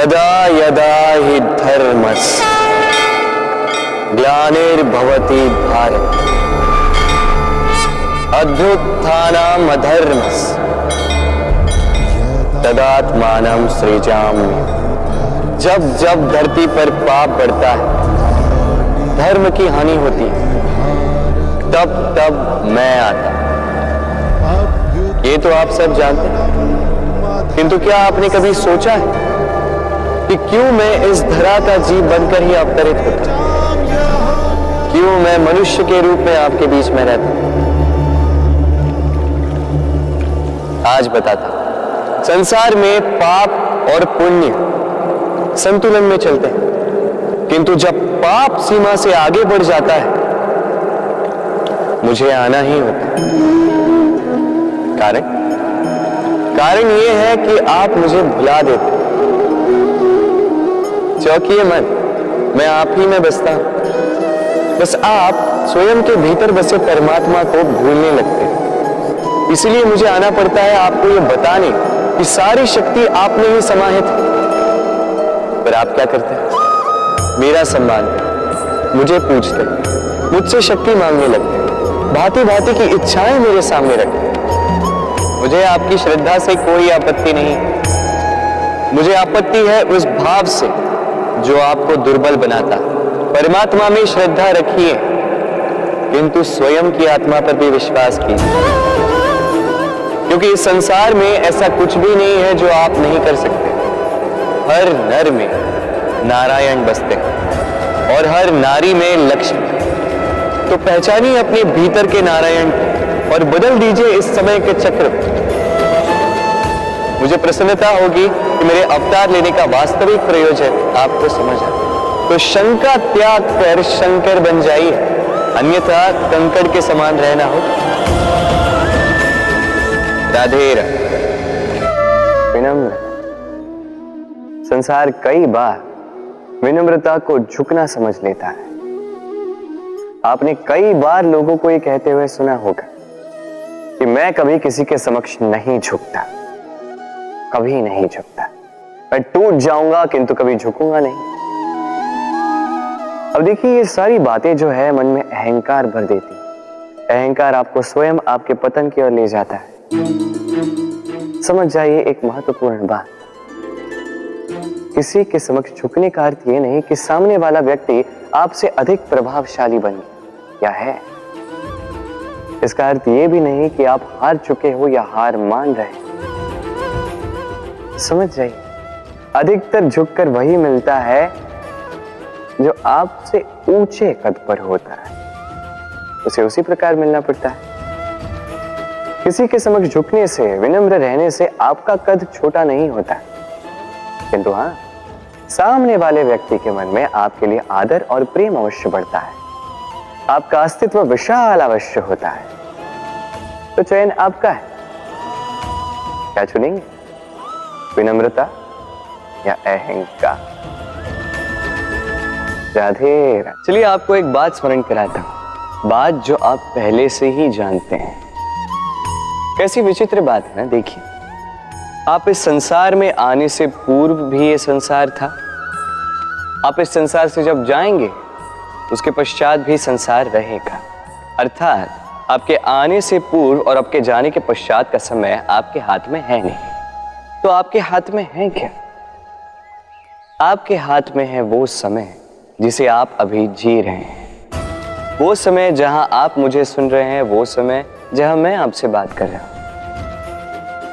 यदा यदा हि धर्मस्य ग्लानिर्भवति भारत अभ्युत्थानम् अधर्मस्य तदात्मानं सृजाम्यहम्। जब जब धरती पर पाप बढ़ता है, धर्म की हानि होती है, तब तब मैं आता। ये तो आप सब जानते हैं, किंतु क्या आपने कभी सोचा है कि क्यों मैं इस धरा का जीव बनकर ही अवतरित होता हूं? क्यों मैं मनुष्य के रूप में आपके बीच में रहता हूं? आज बताता हूं। संसार में पाप और पुण्य संतुलन में चलते हैं, किंतु जब पाप सीमा से आगे बढ़ जाता है, मुझे आना ही होता है। कारण यह है कि आप मुझे भुला देते। चौकिए मन, मैं आप ही में बसता हूं। बस आप स्वयं के भीतर बसे परमात्मा को भूलने लगते हैं। इसलिए मुझे आना पड़ता है आपको यह बताने कि सारी शक्ति आप में ही समाहित है। पर आप क्या करते हैं? मेरा सम्मान है, मुझे पूछते, मुझसे शक्ति मांगने लगते, भांति भांति की इच्छाएं मेरे सामने रखते। मुझे आपकी श्रद्धा से कोई आपत्ति नहीं, मुझे आपत्ति है उस भाव से जो आपको दुर्बल बनाता। परमात्मा में श्रद्धा रखिए, किंतु स्वयं की आत्मा पर भी विश्वास कीजिए, क्योंकि इस संसार में ऐसा कुछ भी नहीं है जो आप नहीं कर सकते। हर नर में नारायण बसते हैं और हर नारी में लक्ष्मी। तो पहचानिए अपने भीतर के नारायण और बदल दीजिए इस समय के चक्र। मुझे प्रसन्नता होगी कि मेरे अवतार लेने का वास्तविक प्रयोजन आपको समझ आए। तो शंका त्याग कर शंकर बन जाइए, अन्यथा कंकड़ के समान रहना हो। राधे राधे। विनम्र। संसार कई बार विनम्रता को झुकना समझ लेता है। आपने कई बार लोगों को ये कहते हुए सुना होगा कि मैं कभी किसी के समक्ष नहीं झुकता, कभी नहीं झुकता। मैं टूट जाऊंगा किंतु कभी झुकूंगा नहीं। अब देखिए, ये सारी बातें जो है मन में अहंकार भर देती। अहंकार आपको स्वयं आपके पतन की ओर ले जाता है। समझ जाइए एक महत्वपूर्ण बात, किसी के समक्ष झुकने का अर्थ यह नहीं कि सामने वाला व्यक्ति आपसे अधिक प्रभावशाली बन गया या है। इसका अर्थ यह भी नहीं कि आप हार चुके हो या हार मान रहे। समझ जाइए, अधिकतर झुककर वही मिलता है जो आपसे ऊंचे कद पर होता है, उसे उसी प्रकार मिलना पड़ता है। किसी के समक्ष झुकने से, विनम्र रहने से आपका कद छोटा नहीं होता, किंतु हाँ, सामने वाले व्यक्ति के मन में आपके लिए आदर और प्रेम अवश्य बढ़ता है। आपका अस्तित्व विशाल अवश्य होता है। तो चयन आपका है, क्या चुनेंगे? विनम्रता या अहंकार? राधे राधे। चलिए आपको एक बात स्मरण कराता हूं, बात जो आप पहले से ही जानते हैं। कैसी विचित्र बात है ना। देखिए, आप इस संसार में आने से पूर्व भी ये संसार था। आप इस संसार से जब जाएंगे उसके पश्चात भी संसार रहेगा। अर्थात आपके आने से पूर्व और आपके जाने के पश्चात का समय आपके हाथ में है नहीं। तो आपके हाथ में है क्या? आपके हाथ में है वो समय जिसे आप अभी जी रहे हैं, वो समय जहां आप मुझे सुन रहे हैं, वो समय जहां मैं आपसे बात कर रहा हूं।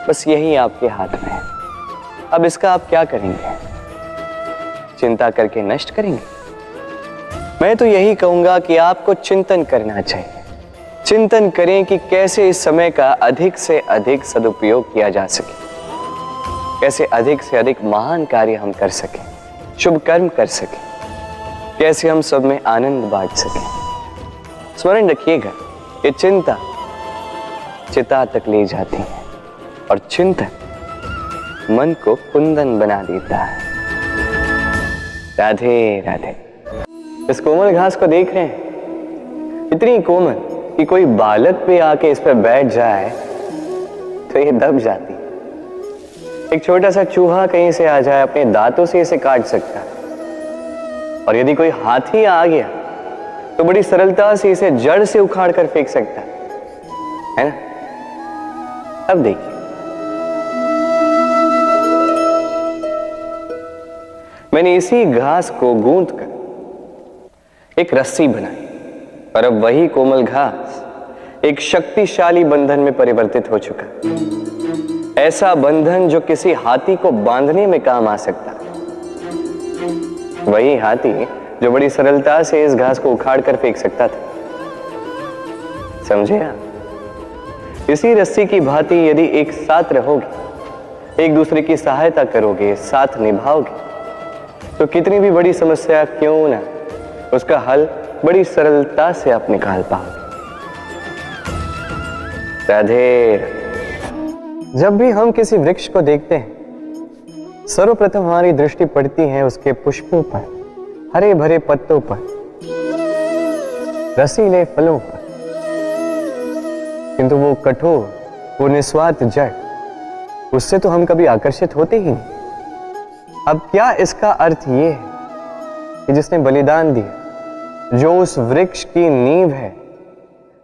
बस यही आपके हाथ में है। अब इसका आप क्या करेंगे? चिंता करके नष्ट करेंगे? मैं तो यही कहूंगा कि आपको चिंतन करना चाहिए। चिंतन करें कि कैसे इस समय का अधिक से अधिक सदुपयोग किया जा सके, कैसे अधिक से अधिक महान कार्य हम कर सकें, शुभ कर्म कर सकें, कैसे हम सब में आनंद बांट सकें। स्मरण रखिएगा, ये चिंता चिता तक ले जाती है और चिंतन मन को कुंदन बना देता है। राधे राधे। इस कोमल घास को देख रहे हैं, इतनी कोमल कि कोई बालक पे आके इस पर बैठ जाए तो ये दब जाती है। एक छोटा सा चूहा कहीं से आ जाए, अपने दांतों से इसे काट सकता है, और यदि कोई हाथी आ गया तो बड़ी सरलता से इसे जड़ से उखाड़ कर फेंक सकता है ना? अब देखिए, मैंने इसी घास को गूंथ कर एक रस्सी बनाई, और अब वही कोमल घास एक शक्तिशाली बंधन में परिवर्तित हो चुका। ऐसा बंधन जो किसी हाथी को बांधने में काम आ सकता। वही हाथी जो बड़ी सरलता से इस घास को उखाड़ कर फेंक सकता था। समझे आप? इसी रस्सी की भांति यदि एक साथ रहोगे, एक दूसरे की सहायता करोगे, साथ निभाओगे, तो कितनी भी बड़ी समस्या क्यों ना, उसका हल बड़ी सरलता से आप निकाल पाओगे। राधे। जब भी हम किसी वृक्ष को देखते हैं, सर्वप्रथम हमारी दृष्टि पड़ती है उसके पुष्पों पर, हरे भरे पत्तों पर, रसीले फलों पर, किंतु वो कठोर, वो निस्वार्थ जड़, उससे तो हम कभी आकर्षित होते ही नहीं। अब क्या इसका अर्थ ये है कि जिसने बलिदान दिया, जो उस वृक्ष की नींव है,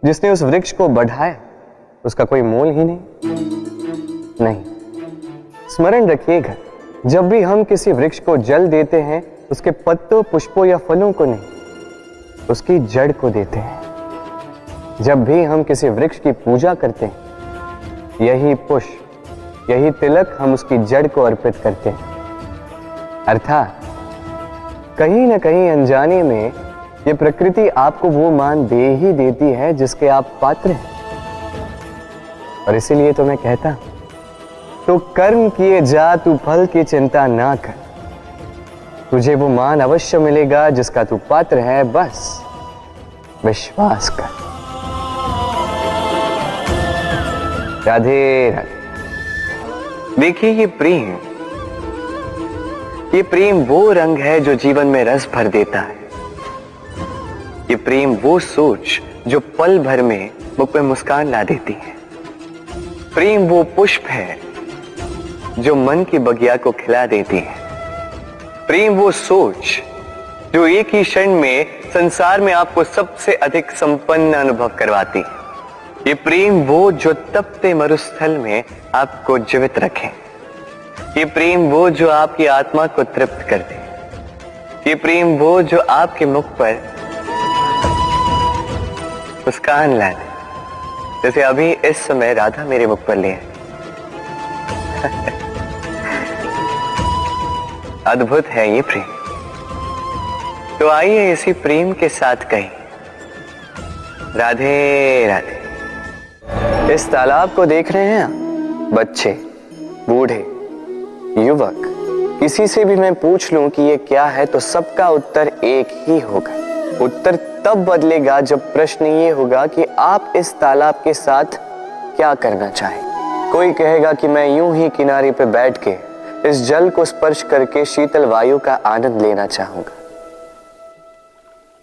जिसने उस वृक्ष को बढ़ाया, उसका कोई मोल ही नहीं। स्मरण रखिएगा, जब भी हम किसी वृक्ष को जल देते हैं, उसके पत्तों, पुष्पों या फलों को नहीं, उसकी जड़ को देते हैं। जब भी हम किसी वृक्ष की पूजा करते हैं, यही पुष्प, यही तिलक हम उसकी जड़ को अर्पित करते हैं। अर्थात कहीं ना कहीं अनजाने में ये प्रकृति आपको वो मान दे ही देती है जिसके आप पात्र हैं। और इसीलिए तो मैं कहता हूं, तो कर्म किए जा, तू फल की चिंता ना कर, तुझे वो मान अवश्य मिलेगा जिसका तू पात्र है, बस विश्वास कर। राधे राधे। देखिए, ये प्रेम वो रंग है जो जीवन में रस भर देता है। ये प्रेम वो सोच जो पल भर में मुख पे मुस्कान ला देती है। प्रेम वो पुष्प है जो मन की बगिया को खिला देती है। प्रेम वो सोच जो एक ही क्षण में संसार में आपको सबसे अधिक संपन्न अनुभव करवाती है। ये प्रेम वो जो तपते मरुस्थल में आपको जीवित रखे। ये प्रेम वो जो आपकी आत्मा को तृप्त कर दे। ये प्रेम वो जो आपके मुख पर मुस्कान ला दे, जैसे अभी इस समय राधा मेरे मुख पर ले है। अद्भुत है ये प्रेम। तो आइए इसी प्रेम के साथ कहें, राधे राधे। इस तालाब को देख रहे हैं आप? बच्चे, बूढ़े, युवक, किसी से भी मैं पूछ लूं कि ये क्या है, तो सबका उत्तर एक ही होगा। उत्तर तब बदलेगा जब प्रश्न ये होगा कि आप इस तालाब के साथ क्या करना चाहें। कोई कहेगा कि मैं यूं ही किनारे पे बैठ के इस जल को स्पर्श करके शीतल वायु का आनंद लेना चाहूंगा।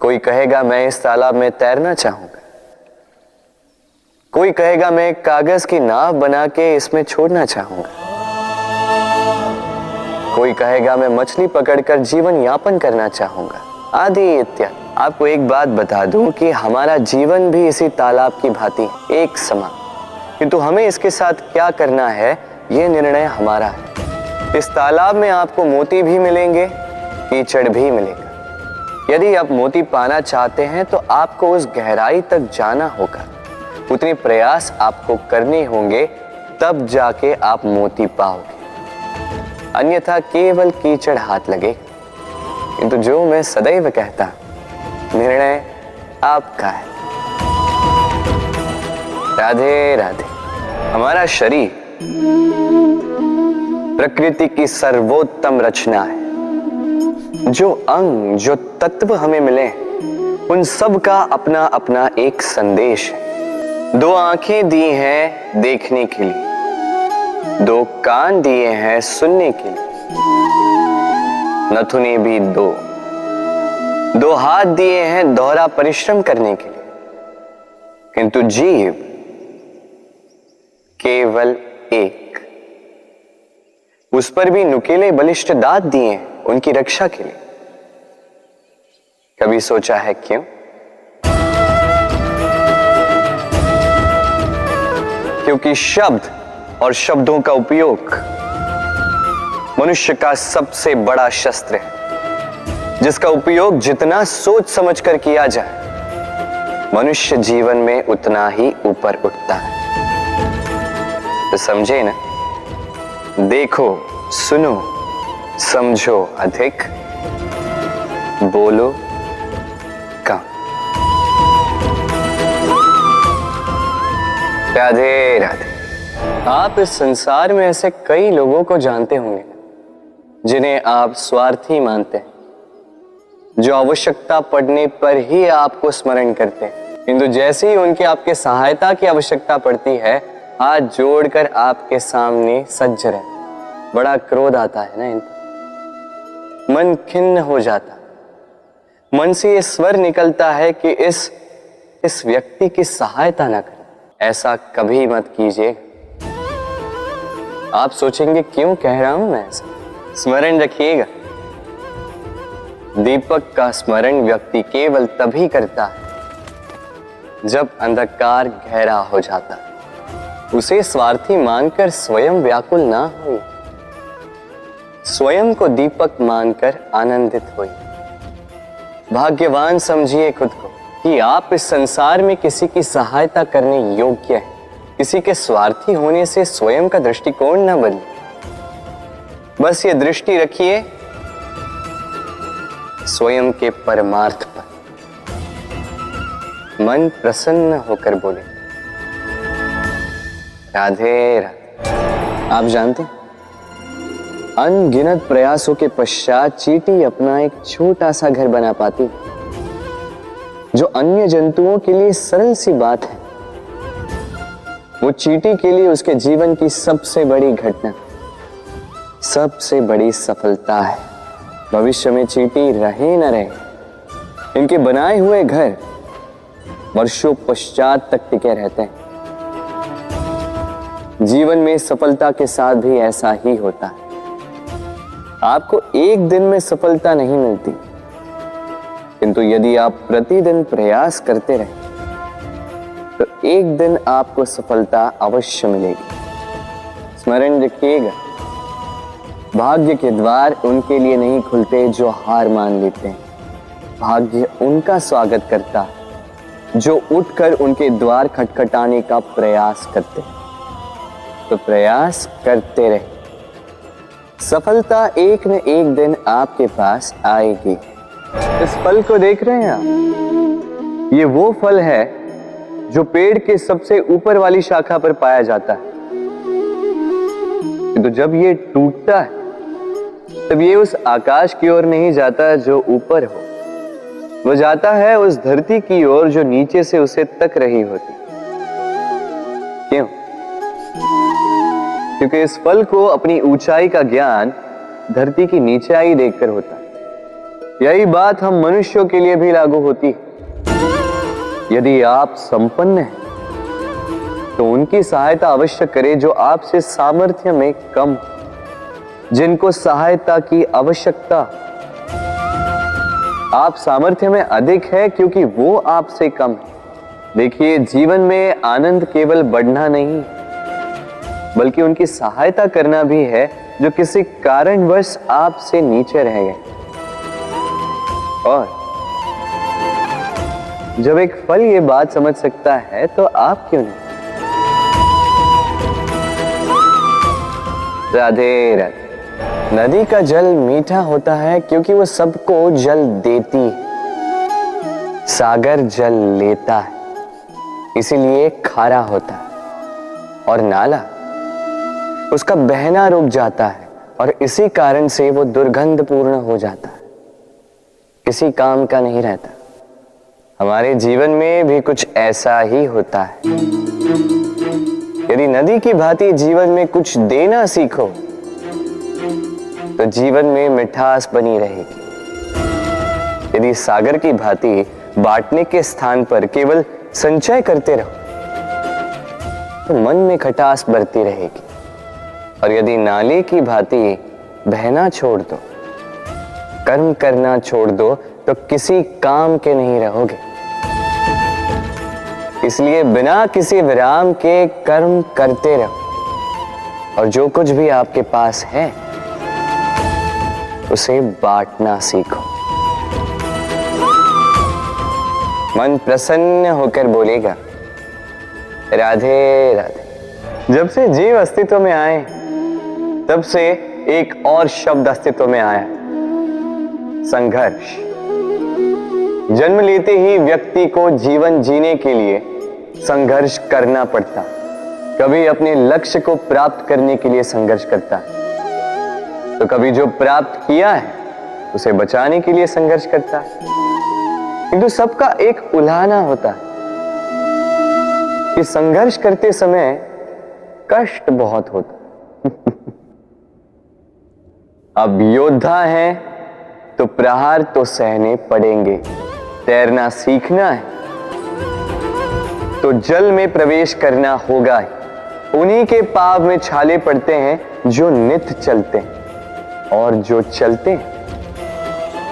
कोई कहेगा मैं इस तालाब में तैरना चाहूंगा। कोई कहेगा मैं एक कागज की नाव बना के इसमें छोड़ना चाहूंगा। कोई कहेगा मैं मछली पकड़कर जीवन यापन करना चाहूंगा, आदि इत्यादि। आपको एक बात बता दूं कि हमारा जीवन भी इसी तालाब की भांति एक समान, किंतु हमें इसके साथ क्या करना है, यह निर्णय हमारा है। इस तालाब में आपको मोती भी मिलेंगे, कीचड़ भी मिलेगा। यदि आप मोती पाना चाहते हैं तो आपको उस गहराई तक जाना होगा, उतने प्रयास आपको करने होंगे, तब जाके आप मोती पाओगे। अन्यथा केवल कीचड़ हाथ लगे। किंतु जो मैं सदैव कहता, निर्णय आपका है। राधे राधे। हमारा शरीर प्रकृति की सर्वोत्तम रचना है। जो अंग, जो तत्व हमें मिले, उन सब का अपना अपना एक संदेश है। दो आंखें दी हैं देखने के लिए, दो कान दिए हैं सुनने के लिए, नथुने भी दो हाथ दिए हैं दोहरा परिश्रम करने के लिए, किंतु जीव केवल एक। उस पर भी नुकीले बलिष्ठ दांत दिए उनकी रक्षा के लिए। कभी सोचा है क्यों? क्योंकि शब्द और शब्दों का उपयोग मनुष्य का सबसे बड़ा शस्त्र है, जिसका उपयोग जितना सोच समझकर किया जाए, मनुष्य जीवन में उतना ही ऊपर उठता है। तो समझे ना? देखो, सुनो, समझो अधिक, बोलो कम। राधे राधे। आप इस संसार में ऐसे कई लोगों को जानते होंगे जिन्हें आप स्वार्थी मानते हैं, जो आवश्यकता पड़ने पर ही आपको स्मरण करते हैं, किंतु जैसे ही उनके आपके सहायता की आवश्यकता पड़ती है, हाथ जोड़कर आपके सामने सज्ज रहे। बड़ा क्रोध आता है ना इन पर, मन खिन्न हो जाता, मन से ये स्वर निकलता है कि इस व्यक्ति की सहायता ना करें। ऐसा कभी मत कीजिए। आप सोचेंगे क्यों कह रहा हूं मैं ऐसा? स्मरण रखिएगा, दीपक का स्मरण व्यक्ति केवल तभी करता है जब अंधकार गहरा हो जाता है। उसे स्वार्थी मानकर स्वयं व्याकुल ना हो, स्वयं को दीपक मानकर आनंदित होइए। भाग्यवान समझिए खुद को कि आप इस संसार में किसी की सहायता करने योग्य हैं। किसी के स्वार्थी होने से स्वयं का दृष्टिकोण न बदले। बस ये दृष्टि रखिए स्वयं के परमार्थ पर। मन प्रसन्न होकर बोले राधे राधे। आप जानते हैं, अनगिनत प्रयासों के पश्चात चींटी अपना एक छोटा सा घर बना पाती, जो अन्य जंतुओं के लिए सरल सी बात है, वो चींटी के लिए उसके जीवन की सबसे बड़ी घटना, सबसे बड़ी सफलता है। भविष्य में चींटी रहे न रहे, इनके बनाए हुए घर वर्षों पश्चात तक टिके रहते हैं। जीवन में सफलता के साथ भी ऐसा ही होता है। आपको एक दिन में सफलता नहीं मिलती, किंतु यदि आप प्रतिदिन प्रयास करते रहे तो एक दिन आपको सफलता अवश्य मिलेगी। स्मरण रखिएगा, भाग्य के द्वार उनके लिए नहीं खुलते जो हार मान लेते हैं। भाग्य उनका स्वागत करता है जो उठकर उनके द्वार खटखटाने का प्रयास करते हैं। तो प्रयास करते रहे, सफलता एक न एक दिन आपके पास आएगी। इस फल को देख रहे हैं आप? ये वो फल है जो पेड़ के सबसे ऊपर वाली शाखा पर पाया जाता है। तो जब ये टूटता है तब ये उस आकाश की ओर नहीं जाता जो ऊपर हो, वो जाता है उस धरती की ओर जो नीचे से उसे तक रही होती। क्यों? क्योंकि इस फल को अपनी ऊंचाई का ज्ञान धरती की नीचाई देखकर होता है। यही बात हम मनुष्यों के लिए भी लागू होती है। यदि आप संपन्न हैं तो उनकी सहायता अवश्य करें जो आपसे सामर्थ्य में कम, जिनको सहायता की आवश्यकता। आप सामर्थ्य में अधिक है क्योंकि वो आपसे कम है। देखिए, जीवन में आनंद केवल बढ़ना नहीं बल्कि उनकी सहायता करना भी है जो किसी कारणवश आपसे नीचे रह गए। और जब एक फल ये बात समझ सकता है तो आप क्यों नहीं? राधे राधे। नदी का जल मीठा होता है क्योंकि वो सबको जल देती है। सागर जल लेता है इसीलिए खारा होता है। और नाला उसका बहना रुक जाता है और इसी कारण से वो दुर्गंधपूर्ण हो जाता है, किसी काम का नहीं रहता। हमारे जीवन में भी कुछ ऐसा ही होता है। यदि नदी की भांति जीवन में कुछ देना सीखो तो जीवन में मिठास बनी रहेगी। यदि सागर की भांति बांटने के स्थान पर केवल संचय करते रहो तो मन में खटास बढ़ती रहेगी। और यदि नाले की भांति बहना छोड़ दो, कर्म करना छोड़ दो, तो किसी काम के नहीं रहोगे। इसलिए बिना किसी विराम के कर्म करते रहो और जो कुछ भी आपके पास है उसे बांटना सीखो। मन प्रसन्न होकर बोलेगा, राधे राधे। जब से जीव अस्तित्व में आए तब से एक और शब्द अस्तित्व में आया, संघर्ष। जन्म लेते ही व्यक्ति को जीवन जीने के लिए संघर्ष करना पड़ता। कभी अपने लक्ष्य को प्राप्त करने के लिए संघर्ष करता है, तो कभी जो प्राप्त किया है उसे बचाने के लिए संघर्ष करता है। किंतु सबका एक उल्हाना होता है कि संघर्ष करते समय कष्ट बहुत होता। अब योद्धा हैं तो प्रहार तो सहने पड़ेंगे। तैरना सीखना है तो जल में प्रवेश करना होगा। उन्हीं के पाव में छाले पड़ते हैं जो नित्य चलते हैं, और जो चलते हैं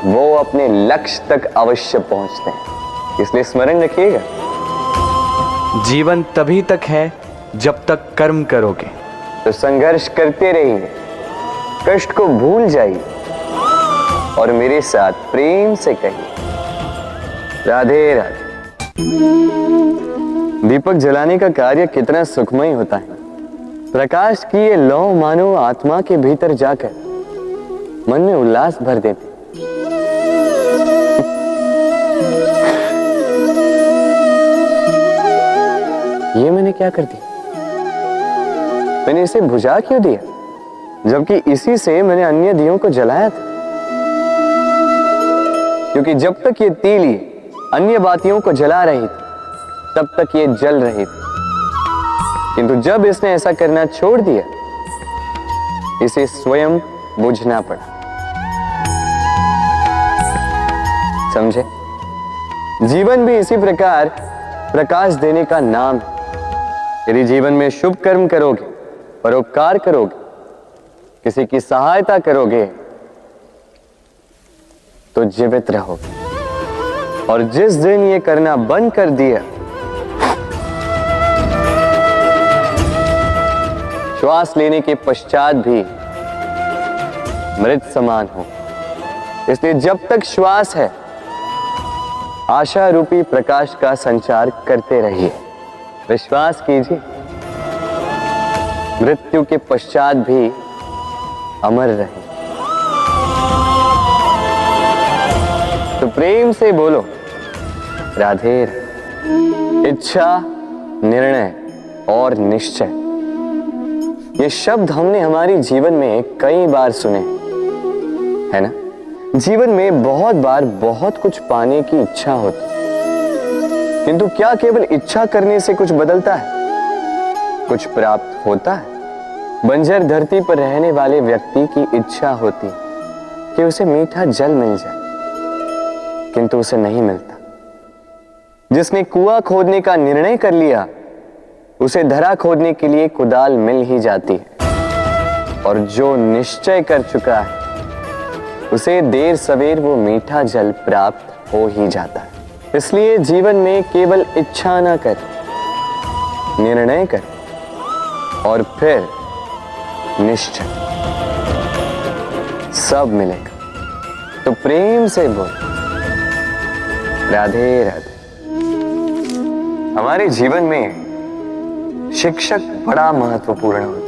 वो अपने लक्ष्य तक अवश्य पहुंचते हैं। इसलिए स्मरण रखिएगा, जीवन तभी तक है जब तक कर्म करोगे। तो संघर्ष करते रहिए, कष्ट को भूल जाइए और मेरे साथ प्रेम से कहिए, राधे राधे। दीपक जलाने का कार्य कितना सुखमय होता है। प्रकाश की ये लौ मानो आत्मा के भीतर जाकर मन में उल्लास भर देते। ये मैंने क्या कर दिया? मैंने इसे बुझा क्यों दिया, जबकि इसी से मैंने अन्य दियों को जलाया था। क्योंकि जब तक ये तीली अन्य बातियों को जला रही थी तब तक ये जल रही थी, किंतु जब इसने ऐसा करना छोड़ दिया इसे स्वयं बुझना पड़ा। समझे? जीवन भी इसी प्रकार प्रकाश देने का नाम है। यदि जीवन में शुभ कर्म करोगे, परोपकार करोगे, किसी की सहायता करोगे तो जीवित रहोगे। और जिस दिन ये करना बंद कर दिया, श्वास लेने के पश्चात भी मृत समान हो। इसलिए जब तक श्वास है आशा रूपी प्रकाश का संचार करते रहिए। विश्वास कीजिए, मृत्यु के पश्चात भी अमर रहे। तो प्रेम से बोलो, राधे राधे। इच्छा, निर्णय और निश्चय, ये शब्द हमने हमारे जीवन में कई बार सुने, है ना? जीवन में बहुत बार बहुत कुछ पाने की इच्छा होती, किंतु क्या केवल इच्छा करने से कुछ बदलता है? कुछ प्राप्त होता है? बंजर धरती पर रहने वाले व्यक्ति की इच्छा होती कि उसे मीठा जल मिल जाए, किंतु उसे नहीं मिलता। जिसने कुआं खोदने का निर्णय कर लिया उसे धरा खोदने के लिए कुदाल मिल ही जाती है, और जो निश्चय कर चुका है उसे देर सवेर वो मीठा जल प्राप्त हो ही जाता है। इसलिए जीवन में केवल इच्छा ना कर, निर्णय कर और फिर निश्चय, सब मिलेगा। तो प्रेम से बोल, राधे राधे। हमारे जीवन में शिक्षक बड़ा महत्वपूर्ण होता है।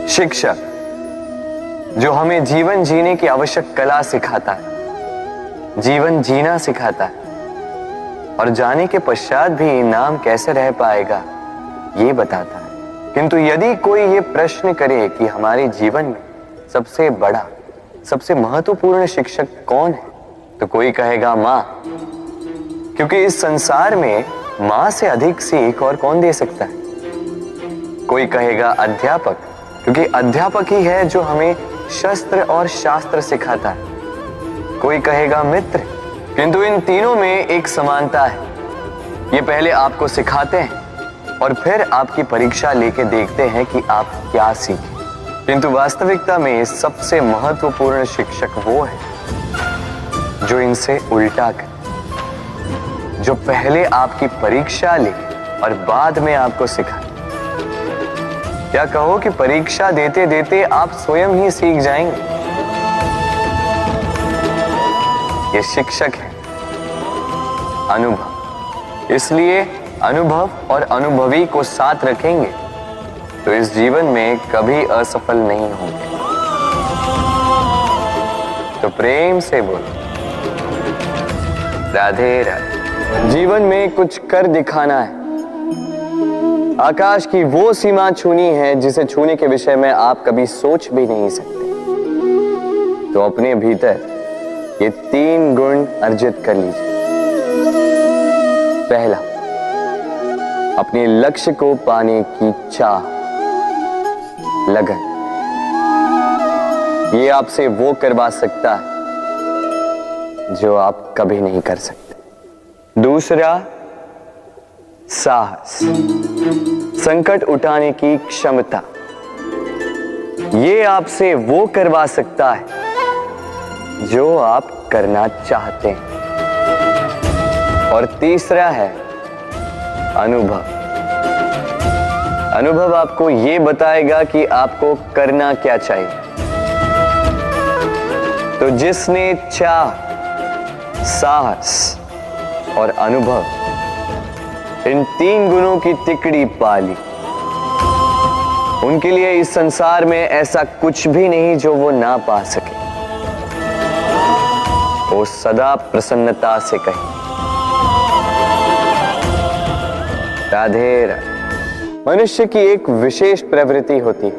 शिक्षक जो हमें जीवन जीने की आवश्यक कला सिखाता है, जीवन जीना सिखाता है, और जाने के पश्चात भी नाम कैसे रह पाएगा ये बताता है। किंतु यदि कोई ये प्रश्न करे कि हमारे जीवन में सबसे बड़ा, सबसे महत्वपूर्ण शिक्षक कौन है, तो कोई कहेगा मां, क्योंकि इस संसार में मां से अधिक सीख और कौन दे सकता है। कोई कहेगा अध्यापक, क्योंकि अध्यापक ही है जो हमें शस्त्र और शास्त्र सिखाता है। कोई कहेगा मित्र, किंतु इन तीनों में एक समानता है, ये पहले आपको सिखाते हैं और फिर आपकी परीक्षा लेके देखते हैं कि आप क्या सीखें। किंतु वास्तविकता में सबसे महत्वपूर्ण शिक्षक वो है जो इनसे उल्टा करे, जो पहले आपकी परीक्षा ले और बाद में आपको सिखाए। क्या कहो कि परीक्षा देते देते आप स्वयं ही सीख जाएंगे। ये शिक्षक है अनुभव। इसलिए अनुभव और अनुभवी को साथ रखेंगे तो इस जीवन में कभी असफल नहीं होंगे। तो प्रेम से बोलो राधे राधे। जीवन में कुछ कर दिखाना है। आकाश की वो सीमा छूनी है जिसे छूने के विषय में आप कभी सोच भी नहीं सकते। तो अपने भीतर ये 3 गुण अर्जित कर लीजिए। पहला, अपने लक्ष्य को पाने की चाह, लगन। ये आपसे वो करवा सकता है जो आप कभी नहीं कर सकते। दूसरा, साहस, संकट उठाने की क्षमता। ये आपसे वो करवा सकता है जो आप करना चाहते हैं। और तीसरा है अनुभव। अनुभव आपको ये बताएगा कि आपको करना क्या चाहिए। तो जिसने चाह, साहस और अनुभव, इन 3 गुणों की तिकड़ी पाली, उनके लिए इस संसार में ऐसा कुछ भी नहीं जो वो ना पा सके। वो सदा प्रसन्नता से कहे राधे राधे। मनुष्य की एक विशेष प्रवृत्ति होती है,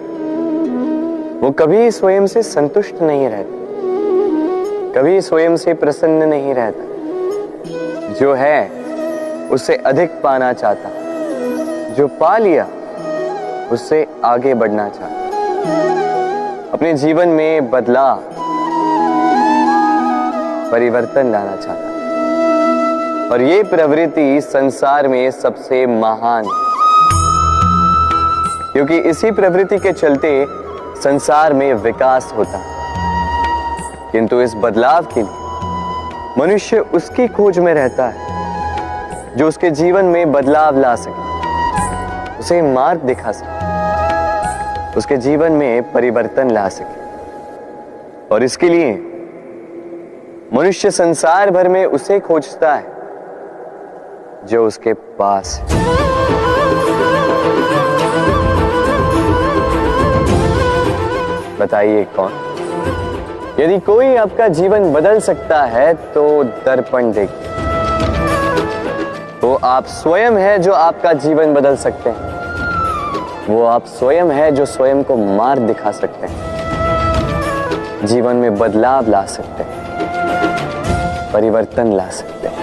वो कभी स्वयं से संतुष्ट नहीं रहता, कभी स्वयं से प्रसन्न नहीं रहता। जो है उससे अधिक पाना चाहता, जो पा लिया उससे आगे बढ़ना चाहता, अपने जीवन में बदलाव, परिवर्तन लाना चाहता। और ये प्रवृत्ति संसार में सबसे महान है, क्योंकि इसी प्रवृत्ति के चलते संसार में विकास होता है। किंतु इस बदलाव के लिए मनुष्य उसकी खोज में रहता है जो उसके जीवन में बदलाव ला सके, उसे मार्ग दिखा सके, उसके जीवन में परिवर्तन ला सके। और इसके लिए मनुष्य संसार भर में उसे खोजता है जो उसके पास है। बताइए कौन? यदि कोई आपका जीवन बदल सकता है तो दर्पण देखिए। वो आप स्वयं है जो आपका जीवन बदल सकते हैं। वो आप स्वयं है जो स्वयं को मार्ग दिखा सकते हैं, जीवन में बदलाव ला सकते हैं, परिवर्तन ला सकते हैं।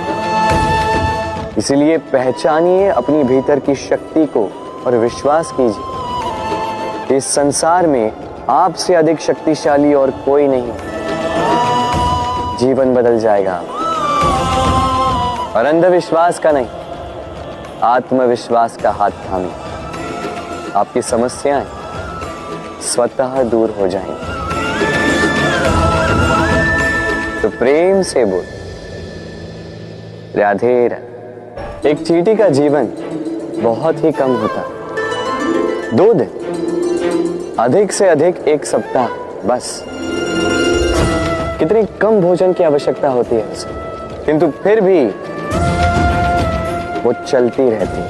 इसलिए पहचानिए अपनी भीतर की शक्ति को और विश्वास कीजिए कि इस संसार में आपसे अधिक शक्तिशाली और कोई नहीं। जीवन बदल जाएगा। और अंधविश्वास का नहीं, आत्मविश्वास का हाथ थामिए। आपकी समस्याएं स्वतः दूर हो जाएंगी। तो प्रेम से बोल राधे राधे। एक चींटी का जीवन बहुत ही कम होता है, 2 दिन, अधिक से अधिक 1 सप्ताह, बस। कितनी कम भोजन की आवश्यकता होती है उसे, किंतु फिर भी वो चलती रहती है,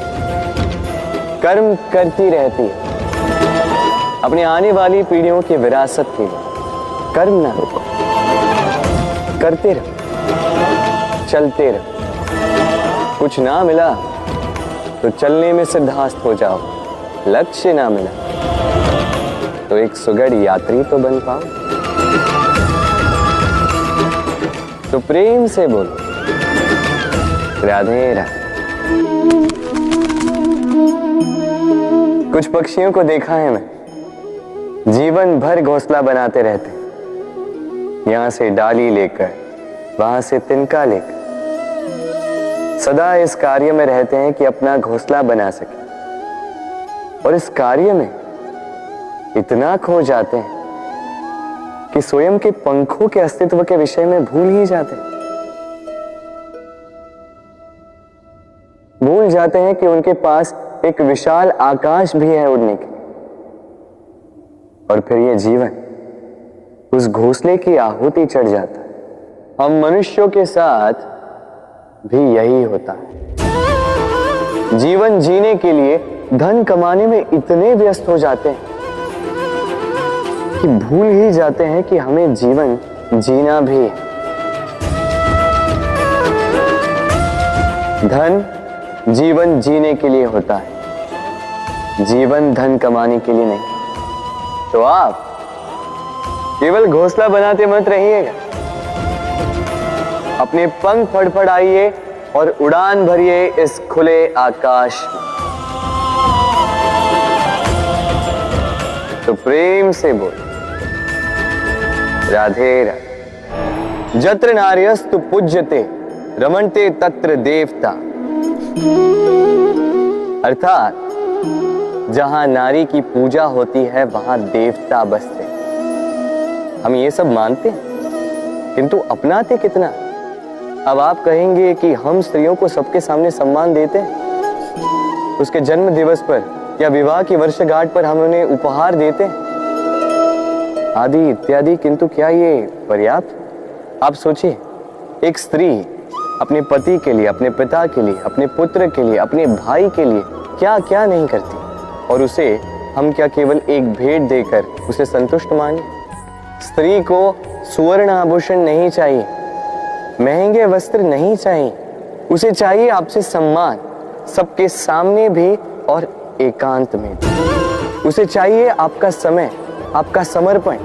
कर्म करती रहती है, अपनी आने वाली पीढ़ियों की विरासत के लिए। कर्म ना रोको, करते रहो, चलते रहो। कुछ ना मिला तो चलने में सिद्धास्त हो जाओ, लक्ष्य ना मिला तो एक सुगढ़ यात्री तो बन पाओ। तो प्रेम से बोलो राधे राधे। कुछ पक्षियों को देखा है मैं, जीवन भर घोंसला बनाते रहते, यहां से डाली लेकर, वहां से तिनका लेकर, सदा इस कार्य में रहते हैं कि अपना घोंसला बना सके, और इस कार्य में इतना खो जाते हैं कि स्वयं के पंखों के अस्तित्व के विषय में भूल ही जाते हैं। भूल जाते हैं कि उनके पास एक विशाल आकाश भी है उड़ने के, और फिर यह जीवन उस घोंसले की आहुति चढ़ जाता है। हम मनुष्यों के साथ भी यही होता है। जीवन जीने के लिए धन कमाने में इतने व्यस्त हो जाते हैं कि भूल ही जाते हैं कि हमें जीवन जीना भी है। धन जीवन जीने के लिए होता है, जीवन धन कमाने के लिए नहीं। तो आप केवल घोंसला बनाते मत रहिएगा, अपने पंख फड़फड़ाइए और उड़ान भरिए इस खुले आकाश में। तो प्रेम से बोल, राधे राधे। जत्र नार्यस्तु पूज्यते रमन्ते तत्र देवता। अर्थात जहां नारी की पूजा होती है वहां देवता बसते। हम ये सब मानते हैं, किंतु अपनाते कितना? अब आप कहेंगे कि हम स्त्रियों को सबके सामने सम्मान देते हैं, उसके जन्म दिवस पर या विवाह की वर्षगांठ पर हम उन्हें उपहार देते हैं आदि इत्यादि, किंतु क्या ये पर्याप्त? आप सोचिए, एक स्त्री अपने पति के लिए, अपने पिता के लिए, अपने पुत्र के लिए, अपने भाई के लिए क्या क्या नहीं करती, और उसे हम क्या केवल एक भेंट देकर उसे संतुष्ट माने? स्त्री को सुवर्ण आभूषण नहीं चाहिए, महंगे वस्त्र नहीं चाहिए, उसे चाहिए आपसे सम्मान, सबके सामने भी और एकांत में भी। उसे चाहिए आपका समय, आपका समर्पण,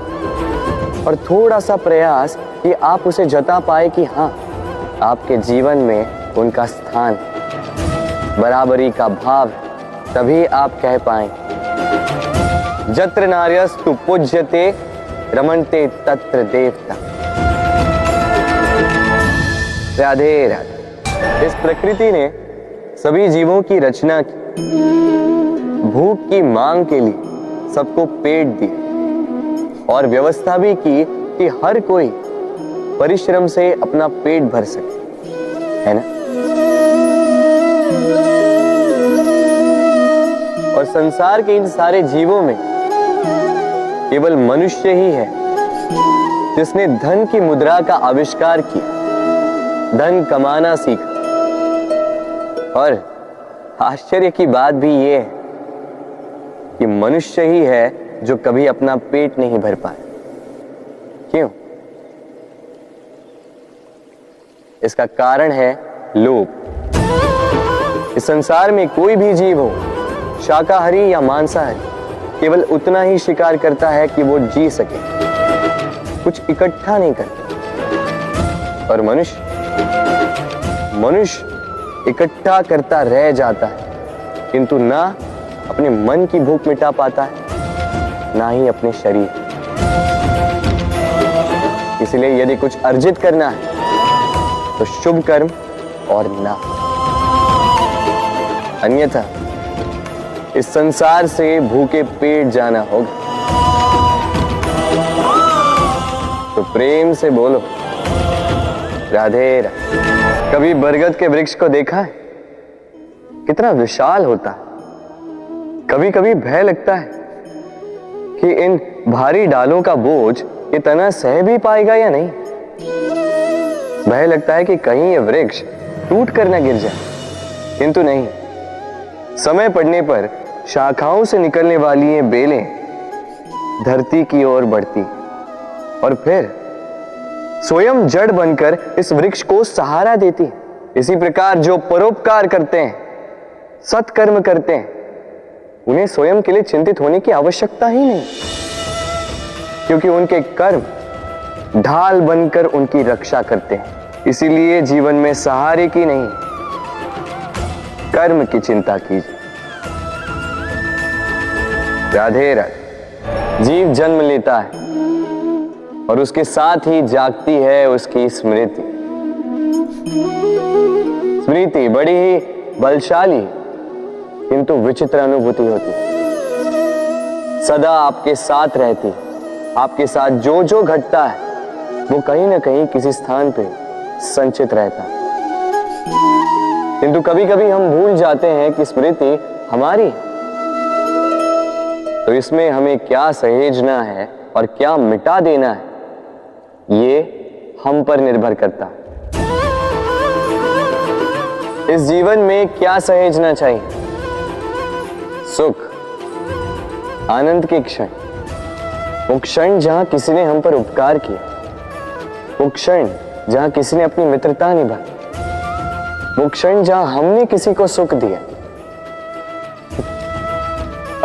और थोड़ा सा प्रयास कि आप उसे जता पाए कि हाँ, आपके जीवन में उनका स्थान, बराबरी का भाव, तभी आप कह पाए जत्र नार्यस्तु पूज्यते रमन्ते तत्र देवता। राधे राधे। इस प्रकृति ने सभी जीवों की रचना की, भूख की मांग के लिए सबको पेट दिया, और व्यवस्था भी की कि हर कोई परिश्रम से अपना पेट भर सके, है ना? और संसार के इन सारे जीवों में केवल मनुष्य ही है जिसने धन की मुद्रा का आविष्कार किया, धन कमाना सीखा। और आश्चर्य की बात भी यह है कि मनुष्य ही है जो कभी अपना पेट नहीं भर पाया। क्यों? इसका कारण है लोभ। इस संसार में कोई भी जीव हो, शाकाहारी या मांसाहारी, केवल उतना ही शिकार करता है कि वो जी सके, कुछ इकट्ठा नहीं करता। और मनुष्य इकट्ठा करता रह जाता है, किंतु ना अपने मन की भूख मिटा पाता है, ना ही अपने शरीर। इसलिए यदि कुछ अर्जित करना है तो शुभ कर्म और ना, अन्यथा इस संसार से भूखे पेट जाना होगा। तो प्रेम से बोलो, राधे राधे। कभी बरगद के वृक्ष को देखा है? कितना विशाल होता है। कभी कभी भय लगता है कि इन भारी डालों का बोझ ये तना सह भी पाएगा या नहीं। भय लगता है कि कहीं ये वृक्ष टूट कर न गिर जाए, किंतु नहीं। समय पड़ने पर शाखाओं से निकलने वाली ये बेलें धरती की ओर बढ़ती, और फिर स्वयं जड़ बनकर इस वृक्ष को सहारा देती। इसी प्रकार जो परोपकार करते हैं, सत्कर्म करते हैं, उन्हें स्वयं के लिए चिंतित होने की आवश्यकता ही नहीं, क्योंकि उनके कर्म ढाल बनकर उनकी रक्षा करते हैं। इसीलिए जीवन में सहारे की नहीं, कर्म की चिंता कीजिए। राधे राधे। जीव जन्म लेता है और उसके साथ ही जागती है उसकी स्मृति। स्मृति बड़ी ही बलशाली किंतु विचित्र अनुभूति होती, सदा आपके साथ रहती। आपके साथ जो जो घटता है वो कहीं ना कहीं किसी स्थान पे संचित रहता। किंतु कभी कभी हम भूल जाते हैं कि स्मृति हमारी, तो इसमें हमें क्या सहेजना है और क्या मिटा देना है, ये हम पर निर्भर करता। इस जीवन में क्या सहेजना चाहिए? सुख, आनंद के क्षण, वो क्षण जहां किसी ने हम पर उपकार किया, वो क्षण जहां किसी ने अपनी मित्रता निभाई, वो क्षण जहां हमने किसी को सुख दिया।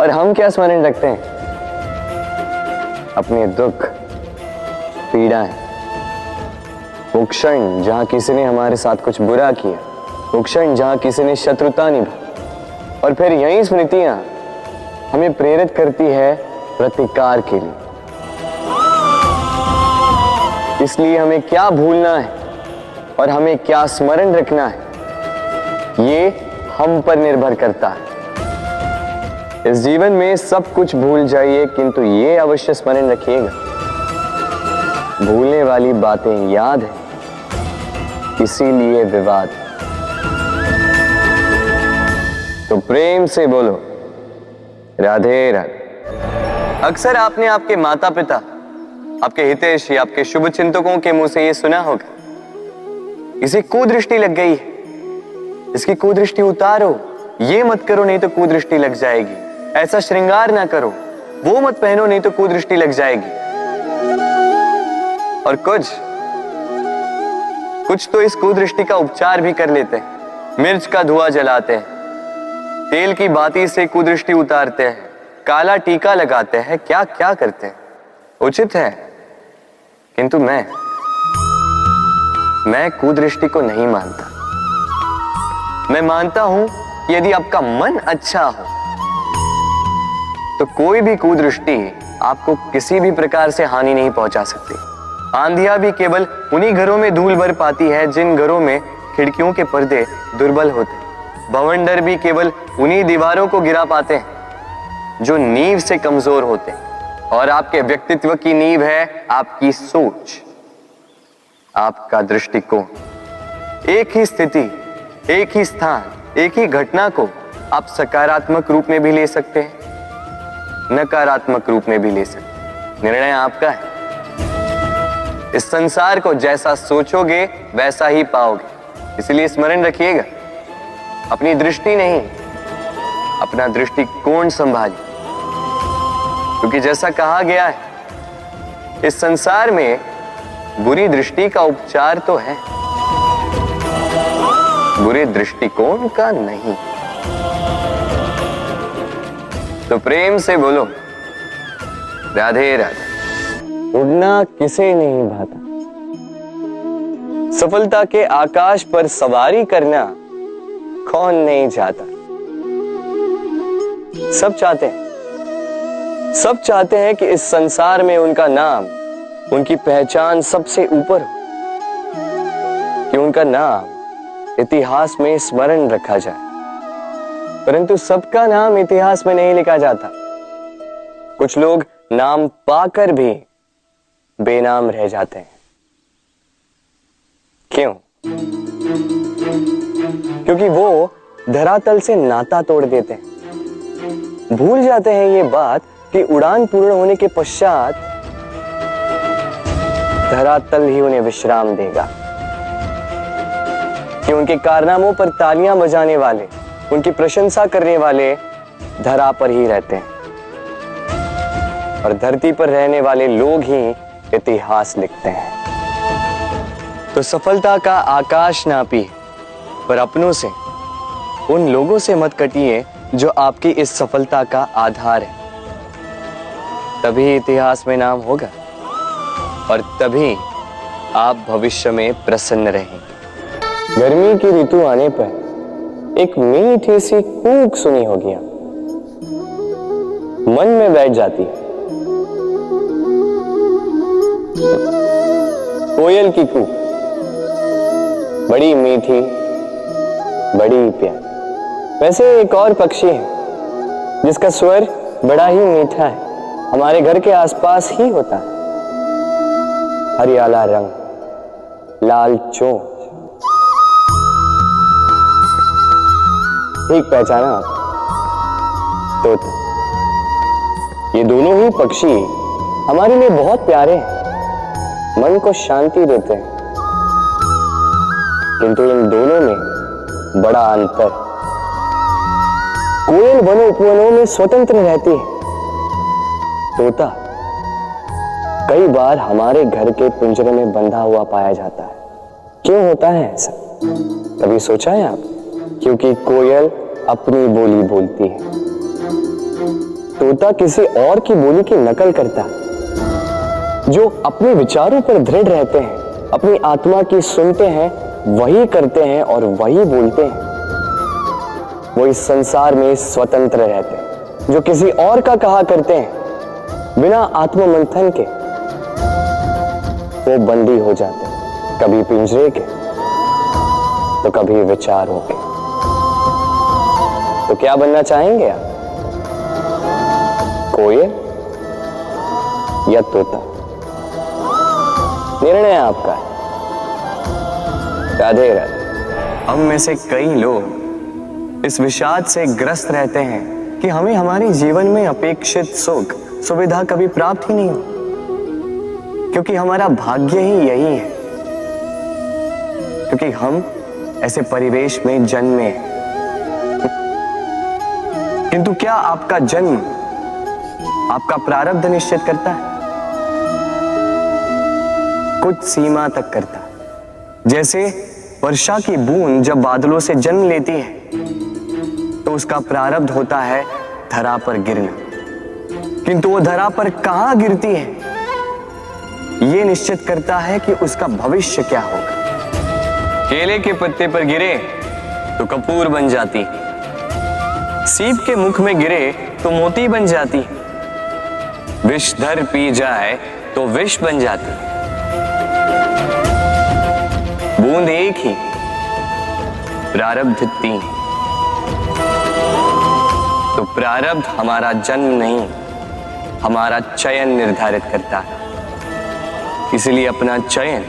और हम क्या स्मरण रखते हैं? अपने दुख, पीड़ाएं। वो क्षण जहां किसी ने हमारे साथ कुछ बुरा किया, वो क्षण जहां किसी ने शत्रुता निभाई। और फिर यही स्मृतियां हमें प्रेरित करती है प्रतिकार के लिए। इसलिए हमें क्या भूलना है और हमें क्या स्मरण रखना है, ये हम पर निर्भर करता है। इस जीवन में सब कुछ भूल जाइए, किंतु ये अवश्य स्मरण रखिएगा, भूलने वाली बातें याद है, इसीलिए विवाद। तो प्रेम से बोलो राधे राधे। अक्सर आपने आपके माता पिता, आपके हितैषी, आपके शुभ चिंतकों के मुंह से यह सुना होगा, इसे कुदृष्टि लग गई है, इसकी कुदृष्टि उतारो, ये मत करो नहीं तो कुदृष्टि लग जाएगी, ऐसा श्रृंगार ना करो, वो मत पहनो नहीं तो कुदृष्टि लग जाएगी। और कुछ तो इस कुदृष्टि का उपचार भी कर लेते हैं। मिर्च का धुआं जलाते हैं, तेल की बाती से कुदृष्टि उतारते हैं, काला टीका लगाते हैं, क्या क्या करते हैं। उचित है, किंतु मैं कुदृष्टि को नहीं मानता। मैं मानता हूं कि यदि आपका मन अच्छा हो तो कोई भी कुदृष्टि आपको किसी भी प्रकार से हानि नहीं पहुंचा सकती। आंधियां भी केवल उन्हीं घरों में धूल भर पाती है जिन घरों में खिड़कियों के पर्दे दुर्बल होते। बवंडर भी केवल उन्हीं दीवारों को गिरा पाते हैं जो नींव से कमजोर होते। और आपके व्यक्तित्व की नींव है आपकी सोच, आपका दृष्टिकोण। एक ही स्थिति, एक ही स्थान, एक ही घटना को आप सकारात्मक रूप में भी ले सकते हैं, नकारात्मक रूप में भी ले सकते हैं। निर्णय आपका है। इस संसार को जैसा सोचोगे वैसा ही पाओगे। इसलिए स्मरण रखिएगा, अपनी दृष्टि नहीं, अपना दृष्टिकोण संभालिए। क्योंकि जैसा कहा गया है, इस संसार में बुरी दृष्टि का उपचार तो है, बुरे दृष्टिकोण का नहीं। तो प्रेम से बोलो राधे राधे। उड़ना किसे नहीं भाता, सफलता के आकाश पर सवारी करना कौन नहीं चाहता। सब चाहते हैं कि इस संसार में उनका नाम, उनकी पहचान सबसे ऊपर हो, कि उनका नाम इतिहास में स्मरण रखा जाए। परंतु सबका नाम इतिहास में नहीं लिखा जाता। कुछ लोग नाम पाकर भी बेनाम रह जाते हैं। क्यों? क्योंकि वो धरातल से नाता तोड़ देते हैं। भूल जाते हैं ये बात कि उड़ान पूर्ण होने के पश्चात धरातल ही उन्हें विश्राम देगा, कि उनके कारनामों पर तालियां बजाने वाले, उनकी प्रशंसा करने वाले धरा पर ही रहते हैं, और धरती पर रहने वाले लोग ही इतिहास लिखते हैं। तो सफलता का आकाश नापिए, पर अपनों से, उन लोगों से मत कटिए जो आपकी इस सफलता का आधार है। तभी इतिहास में नाम होगा और तभी आप भविष्य में प्रसन्न रहेंगे। गर्मी की ऋतु आने पर एक मीठी सी कूक सुनी होगी, मन में बैठ जाती है। कोयल की कूक, बड़ी मीठी, बड़ी प्यारी। वैसे एक और पक्षी है जिसका स्वर बड़ा ही मीठा है, हमारे घर के आसपास ही होता है। हरियाला रंग, लाल चोंच। ठीक पहचाना आप, तोता। ये दोनों ही पक्षी हमारे लिए बहुत प्यारे हैं, मन को शांति देते हैं, किंतु इन दोनों में बड़ा अंतर। कोयल वनों उपवनों में स्वतंत्र रहती है, तोता कई बार हमारे घर के पिंजरे में बंधा हुआ पाया जाता है। क्यों होता है ऐसा, कभी सोचा है आप? क्योंकि कोयल अपनी बोली बोलती है, तोता किसी और की बोली की नकल करता है। जो अपने विचारों पर दृढ़ रहते हैं, अपनी आत्मा की सुनते हैं, वही करते हैं और वही बोलते हैं। वो इस संसार में स्वतंत्र रहते हैं। जो किसी और का कहा करते हैं बिना आत्ममंथन के, वो बंदी हो जाते हैं, कभी पिंजरे के तो कभी विचारों के। तो क्या बनना चाहेंगे आप, कोयल या तोता? निर्णय आपका है। राधे राधे। हम में से कई लोग इस विषाद से ग्रस्त रहते हैं कि हमें हमारे जीवन में अपेक्षित सुख सुविधा कभी प्राप्त ही नहीं हो, क्योंकि हमारा भाग्य ही यही है, क्योंकि हम ऐसे परिवेश में जन्मे हैं। किंतु क्या आपका जन्म आपका प्रारब्ध निश्चित करता है? कुछ सीमा तक करता है। जैसे वर्षा की बूंद जब बादलों से जन्म लेती है तो उसका प्रारब्ध होता है धरा पर गिरना, किंतु वो धरा पर कहां गिरती है ये निश्चित करता है कि उसका भविष्य क्या होगा। केले के पत्ते पर गिरे तो कपूर बन जाती, सीप के मुख में गिरे तो मोती बन जाती, विषधर पी जाए तो विष बन जाती। बूंद एक ही, प्रारब्ध तीन। तो प्रारब्ध हमारा जन्म नहीं, हमारा चयन निर्धारित करता है। इसलिए अपना चयन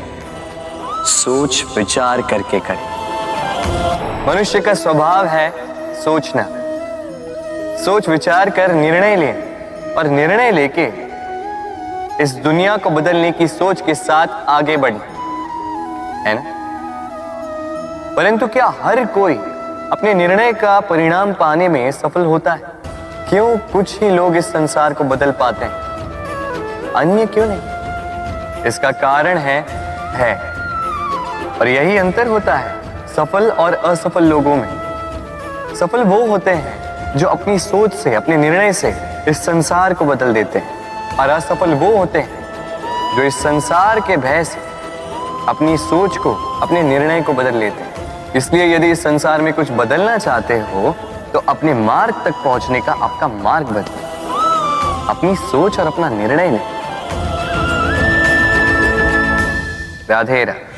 सोच विचार करके करें। मनुष्य का स्वभाव है सोचना, सोच विचार कर निर्णय लें और निर्णय लेके इस दुनिया को बदलने की सोच के साथ आगे बढ़े, है ना? परंतु क्या हर कोई अपने निर्णय का परिणाम पाने में सफल होता है? क्यों कुछ ही लोग इस संसार को बदल पाते हैं, अन्य क्यों नहीं? इसका कारण है भय, और यही अंतर होता है सफल और असफल लोगों में। सफल वो होते हैं जो अपनी सोच से, अपने निर्णय से इस संसार को बदल देते हैं, और असफल वो होते हैं जो इस संसार के भय से अपनी सोच को, अपने निर्णय को बदल लेते हैं। इसलिए यदि इस संसार में कुछ बदलना चाहते हो तो अपने मार्ग तक पहुंचने का आपका मार्ग बदलें, अपनी सोच और अपना निर्णय लें। राधे राधे।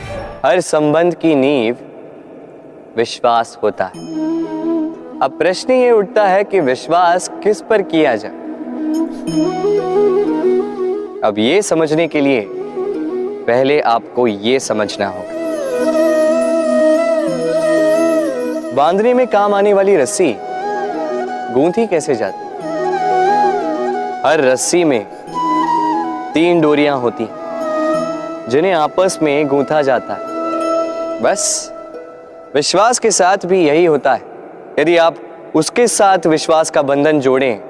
हर संबंध की नींव विश्वास होता है। अब प्रश्न ये उठता है कि विश्वास किस पर किया जाए। अब ये समझने के लिए पहले आपको ये समझना होगा, बांधने में काम आने वाली रस्सी गूंथी कैसे जाती? हर रस्सी में 3 डोरियां होती जिन्हें आपस में गूंथा जाता है। बस विश्वास के साथ भी यही होता है। यदि आप उसके साथ विश्वास का बंधन जोड़ें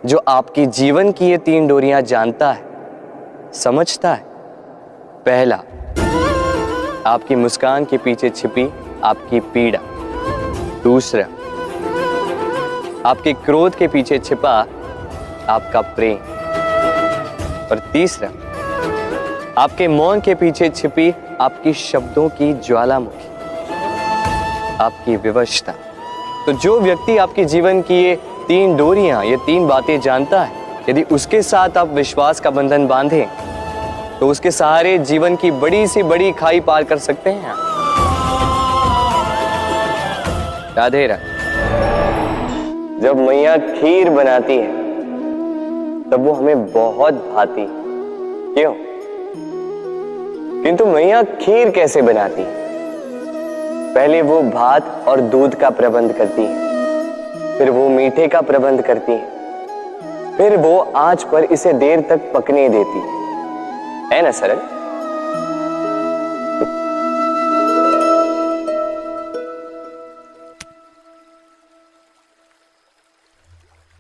जो आपकी जीवन की ये 3 डोरियां जानता है, समझता है। पहला, आपकी मुस्कान के पीछे छिपी आपकी पीड़ा। दूसरा, आपके क्रोध के पीछे छिपा आपका प्रेम। और तीसरा, आपके मौन के पीछे छिपी आपकी शब्दों की ज्वालामुखी, आपकी विवशता। तो जो व्यक्ति आपके जीवन की ये 3 डोरियां, ये 3 बातें जानता है, यदि उसके साथ आप विश्वास का बंधन बांधें तो उसके सहारे जीवन की बड़ी से बड़ी खाई पार कर सकते हैं। राधे राधे। जब मैया खीर बनाती है तब वो हमें बहुत भाती है। क्यों? किंतु मैया खीर कैसे बनाती है? पहले वो भात और दूध का प्रबंध करती है, फिर वो मीठे का प्रबंध करती है, फिर वो आंच पर इसे देर तक पकने देती है ना सरल?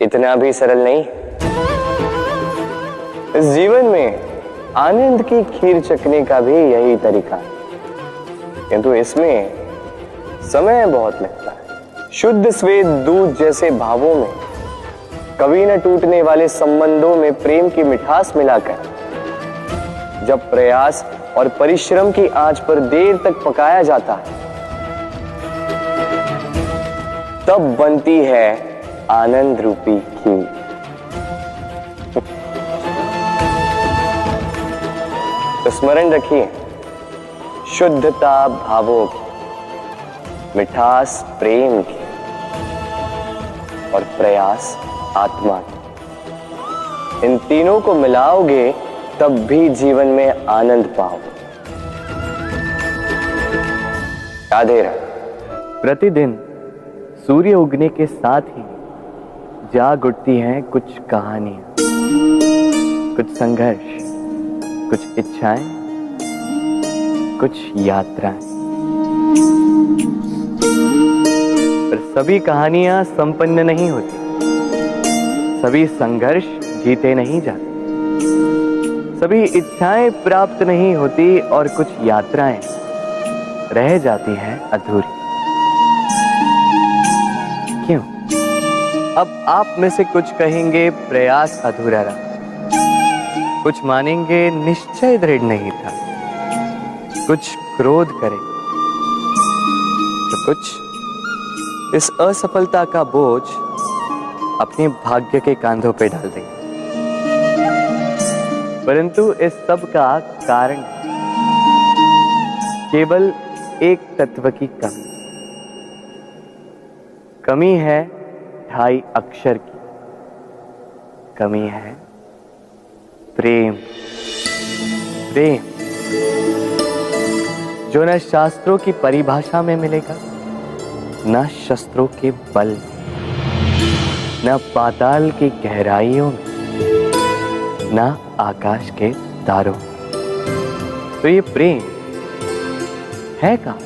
इतना भी सरल नहीं। इस जीवन में आनंद की खीर चखने का भी यही तरीका है, किंतु इसमें समय बहुत लगता है। शुद्ध श्वेत दूध जैसे भावों में, कभी न टूटने वाले संबंधों में प्रेम की मिठास मिलाकर जब प्रयास और परिश्रम की आंच पर देर तक पकाया जाता है, तब बनती है आनंद रूपी खीर। तो स्मरण रखिए, शुद्धता भावों की, मिठास प्रेम की और प्रयास आत्मा की, इन तीनों को मिलाओगे तब भी जीवन में आनंद पाओगे। राधे राधे। प्रतिदिन सूर्य उगने के साथ ही जाग उठती हैं कुछ कहानियां, कुछ संघर्ष, कुछ इच्छाएं, कुछ यात्राएं। पर सभी कहानियां संपन्न नहीं होती, सभी संघर्ष जीते नहीं जाते, सभी इच्छाएं प्राप्त नहीं होती और कुछ यात्राएं रह जाती हैं अधूरी। क्यों? अब आप में से कुछ कहेंगे प्रयास अधूरा रहा, कुछ मानेंगे निश्चय दृढ़ नहीं था, कुछ क्रोध करें, तो कुछ इस असफलता का बोझ अपने भाग्य के कांधों पे डाल देंगे। परंतु इस सब का कारण केवल एक तत्व की कमी है 2.5 अक्षर की कमी है, प्रेम। प्रेम जो न शास्त्रों की परिभाषा में मिलेगा, न शस्त्रों के बल, न पाताल की गहराइयों में, न आकाश के तारों। तो ये प्रेम है कहाँ?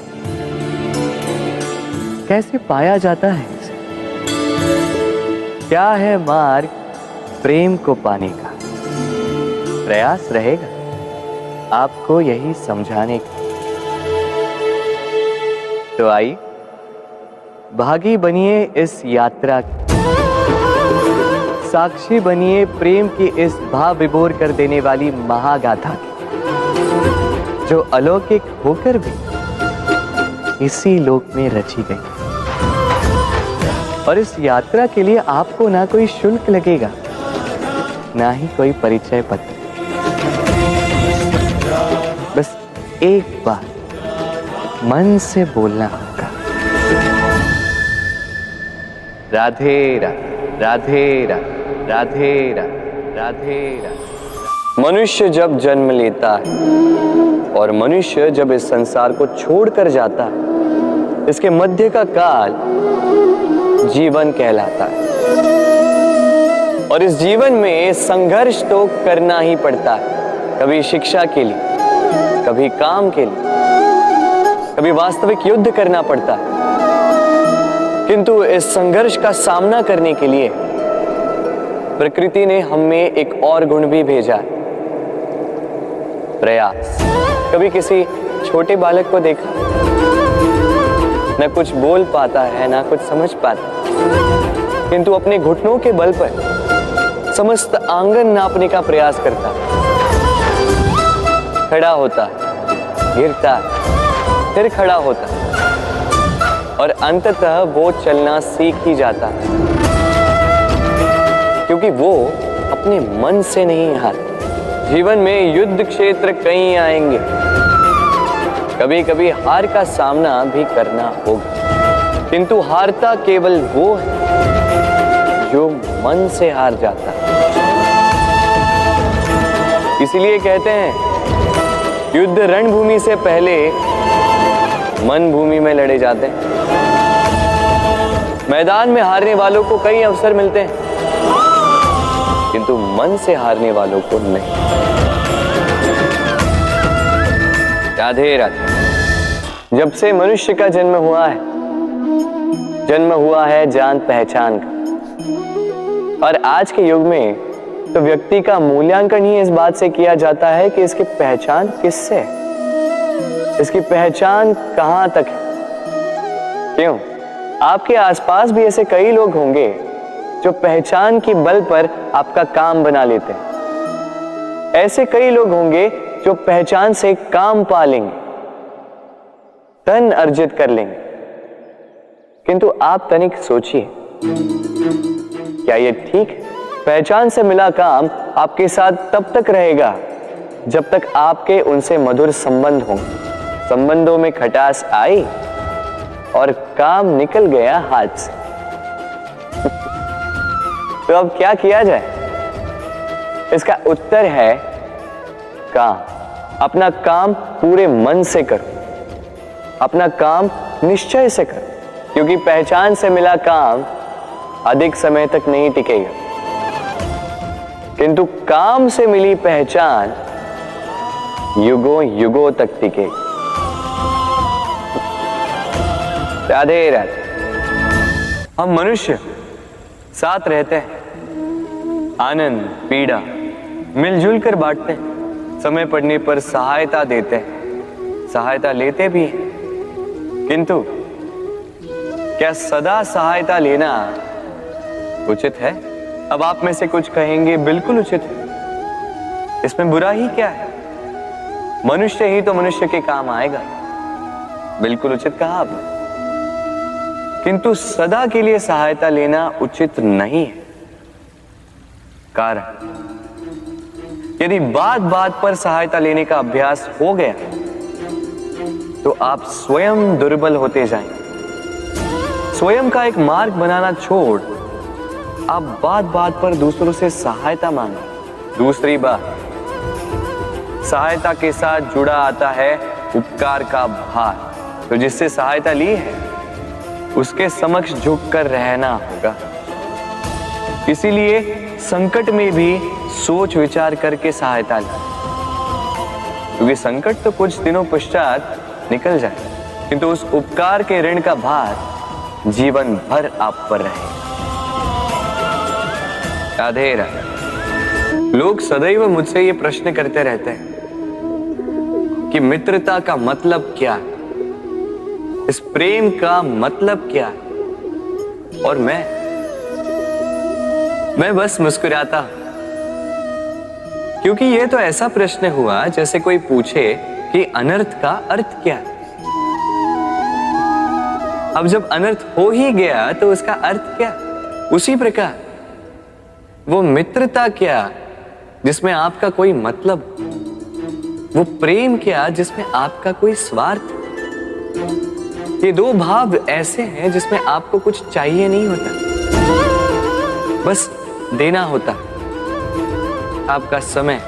कैसे पाया जाता है इसे? क्या है मार्ग प्रेम को पाने का? प्रयास रहेगा आपको यही समझाने का। तो आइए भागी बनिए इस यात्रा की, साक्षी बनिए प्रेम की इस भाव विभोर कर देने वाली महागाथा की, जो अलौकिक होकर भी इसी लोक में रची गई। और इस यात्रा के लिए आपको ना कोई शुल्क लगेगा, ना ही कोई परिचय पत्र। बस एक बार मन से बोलना होगा, राधे राधे, राधे राधे, राधे राधे, राधे राधे। मनुष्य जब जन्म लेता है और मनुष्य जब इस संसार को छोड़कर जाता है, इसके मध्य का काल जीवन कहलाता है। और इस जीवन में संघर्ष तो करना ही पड़ता है, कभी शिक्षा के लिए, कभी काम के लिए, कभी वास्तविक युद्ध करना पड़ता है। किंतु इस संघर्ष का सामना करने के लिए प्रकृति ने हमें एक और गुण भी भेजा है, प्रयास। कभी किसी छोटे बालक को देखा, न कुछ बोल पाता है, ना कुछ समझ पाता, किंतु अपने घुटनों के बल पर समस्त आंगन नापने का प्रयास करता है। खड़ा होता है, गिरता है, फिर खड़ा होता है और अंततः वो चलना सीख ही जाता है, क्योंकि वो अपने मन से नहीं हारता। जीवन में युद्ध क्षेत्र कई आएंगे, कभी कभी हार का सामना भी करना होगा, किंतु हारता केवल वो है जो मन से हार जाता है। इसीलिए कहते हैं युद्ध रणभूमि से पहले मन भूमि में लड़े जाते हैं। मैदान में हारने वालों को कई अवसर मिलते हैं, किंतु मन से हारने वालों को नहीं। राधे राधे। जब से मनुष्य का जन्म हुआ है जान पहचान का। और आज के युग में तो व्यक्ति का मूल्यांकन ही इस बात से किया जाता है कि इसकी पहचान किससे है, इसकी पहचान कहां तक है। क्यों? आपके आसपास भी ऐसे कई लोग होंगे जो पहचान की बल पर आपका काम बना लेते हैं। ऐसे कई लोग होंगे जो पहचान से काम पा लेंगे, धन अर्जित कर लेंगे। किंतु आप तनिक सोचिए, क्या ये ठीक है? पहचान से मिला काम आपके साथ तब तक रहेगा जब तक आपके उनसे मधुर संबंध होंगे। संबंधों में खटास आई और काम निकल गया हाथ से। तो अब क्या किया जाए? इसका उत्तर है काम। अपना काम पूरे मन से करो, अपना काम निश्चय से करो, क्योंकि पहचान से मिला काम अधिक समय तक नहीं टिकेगा, किंतु काम से मिली पहचान युगों युगों तक टिकेगी। राधे राधे। हम मनुष्य साथ रहते हैं, आनंद पीड़ा मिलजुल कर बांटते हैं, समय पड़ने पर सहायता देते हैं, सहायता लेते भी हैं। किंतु क्या सदा सहायता लेना उचित है? अब आप में से कुछ कहेंगे बिल्कुल उचित है, इसमें बुरा ही क्या है? मनुष्य ही तो मनुष्य के काम आएगा। बिल्कुल उचित कहा आपने। किंतु सदा के लिए सहायता लेना उचित नहीं है। कारण, यदि बात बात पर सहायता लेने का अभ्यास हो गया तो आप स्वयं दुर्बल होते जाएंगे। स्वयं का एक मार्ग बनाना छोड़ आप बात बात पर दूसरों से सहायता मांगे। दूसरी बात, सहायता के साथ जुड़ा आता है उपकार का भार। तो जिससे सहायता ली है उसके समक्ष झुककर रहना होगा। इसीलिए संकट में भी सोच विचार करके सहायता लें, क्योंकि संकट तो कुछ दिनों पश्चात निकल जाए, किंतु उस उपकार के ऋण का भार जीवन भर आप पर रहे। राधे राधे। लोग सदैव मुझसे ये प्रश्न करते रहते हैं कि मित्रता का मतलब क्या है, इस प्रेम का मतलब क्या है, और मैं बस मुस्कुराता हूं, क्योंकि ये तो ऐसा प्रश्न हुआ जैसे कोई पूछे कि अनर्थ का अर्थ क्या है। अब जब अनर्थ हो ही गया तो उसका अर्थ क्या? उसी प्रकार वो मित्रता क्या जिसमें आपका कोई मतलब, वो प्रेम क्या जिसमें आपका कोई स्वार्थ। ये दो भाव ऐसे हैं जिसमें आपको कुछ चाहिए नहीं होता, बस देना होता। आपका समय,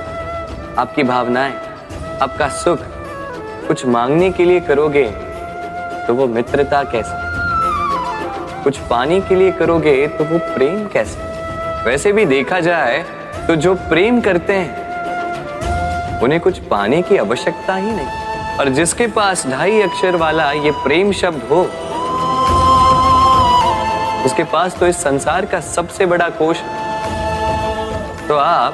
आपकी भावनाएं, आपका सुख कुछ मांगने के लिए करोगे तो वो मित्रता कैसे? कुछ पाने के लिए करोगे तो वो प्रेम कैसे? वैसे भी देखा जाए तो जो प्रेम करते हैं उन्हें कुछ पाने की आवश्यकता ही नहीं, और जिसके पास 2.5 अक्षर वाला ये प्रेम शब्द हो उसके पास तो इस संसार का सबसे बड़ा कोश। तो आप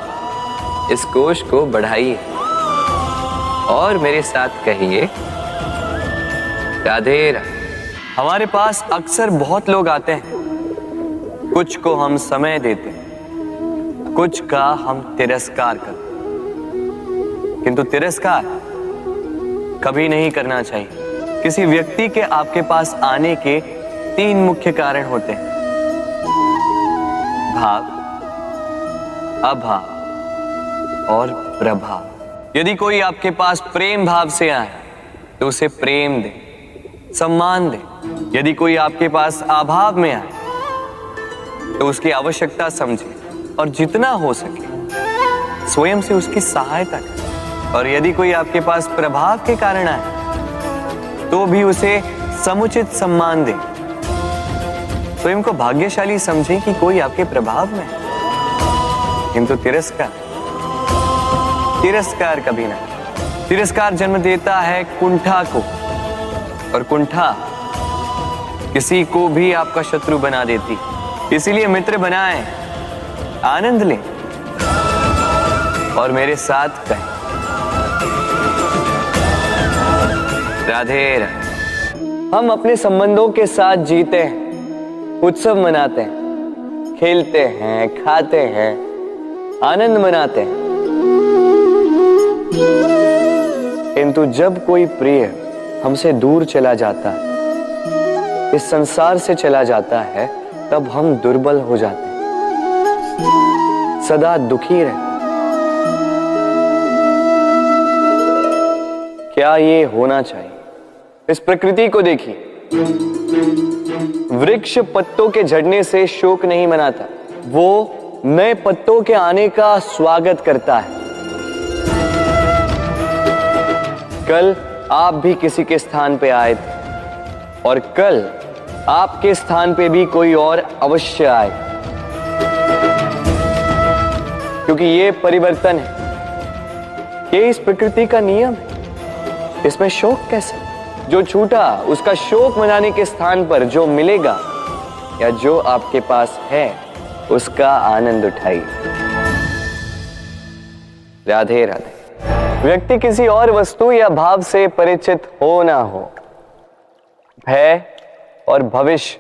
इस कोश को बढ़ाइए और मेरे साथ कहिए राधे राधे। हमारे पास अक्सर बहुत लोग आते हैं, कुछ को हम समय देते हैं, कुछ का हम तिरस्कार करते हैं, किंतु तिरस्कार कभी नहीं करना चाहिए। किसी व्यक्ति के आपके पास आने के 3 मुख्य कारण होते हैं: भाव, अभाव और प्रभाव। यदि कोई आपके पास प्रेम भाव से आए तो उसे प्रेम दे, सम्मान दे, यदि कोई आपके पास अभाव में आए तो उसकी आवश्यकता समझे और जितना हो सके स्वयं से उसकी सहायता करें। और यदि कोई आपके पास प्रभाव के कारण आए तो भी उसे समुचित सम्मान दें। स्वयं को भाग्यशाली समझें कि कोई आपके प्रभाव में है, किंतु तिरस्कार कभी ना। तिरस्कार जन्म देता है कुंठा को, और कुंठा किसी को भी आपका शत्रु बना देती। इसीलिए मित्र बनाएं, आनंद लें और मेरे साथ कहें राधे राधे। हम अपने संबंधों के साथ जीते हैं, उत्सव मनाते हैं, खेलते हैं, खाते हैं, आनंद मनाते हैं, किंतु जब कोई प्रिय हमसे दूर चला जाता है, इस संसार से चला जाता है, तब हम दुर्बल हो जाते हैं, सदा दुखी रहते। क्या ये होना चाहिए? इस प्रकृति को देखिए, वृक्ष पत्तों के झड़ने से शोक नहीं मनाता, वो नए पत्तों के आने का स्वागत करता है। कल आप भी किसी के स्थान पे आए थे और कल आपके स्थान पे भी कोई और अवश्य आए, क्योंकि ये परिवर्तन है, ये इस प्रकृति का नियम है। इसमें शोक कैसे? जो छूटा उसका शोक मनाने के स्थान पर जो मिलेगा या जो आपके पास है उसका आनंद उठाइए। राधे राधे। व्यक्ति किसी और वस्तु या भाव से परिचित हो ना हो, भय और भविष्य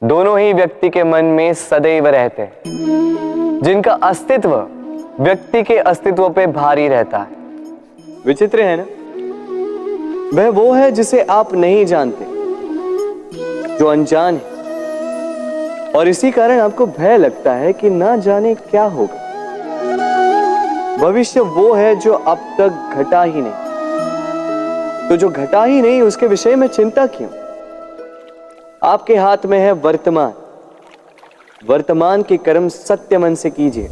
दोनों ही व्यक्ति के मन में सदैव रहते हैं, जिनका अस्तित्व व्यक्ति के अस्तित्व पे भारी रहता है। विचित्र है ना? वह वो है जिसे आप नहीं जानते, जो अनजान है, और इसी कारण आपको भय लगता है कि ना जाने क्या होगा। भविष्य वो है जो अब तक घटा ही नहीं, तो जो घटा ही नहीं उसके विषय में चिंता क्यों? आपके हाथ में है वर्तमान। वर्तमान के कर्म सत्य मन से कीजिए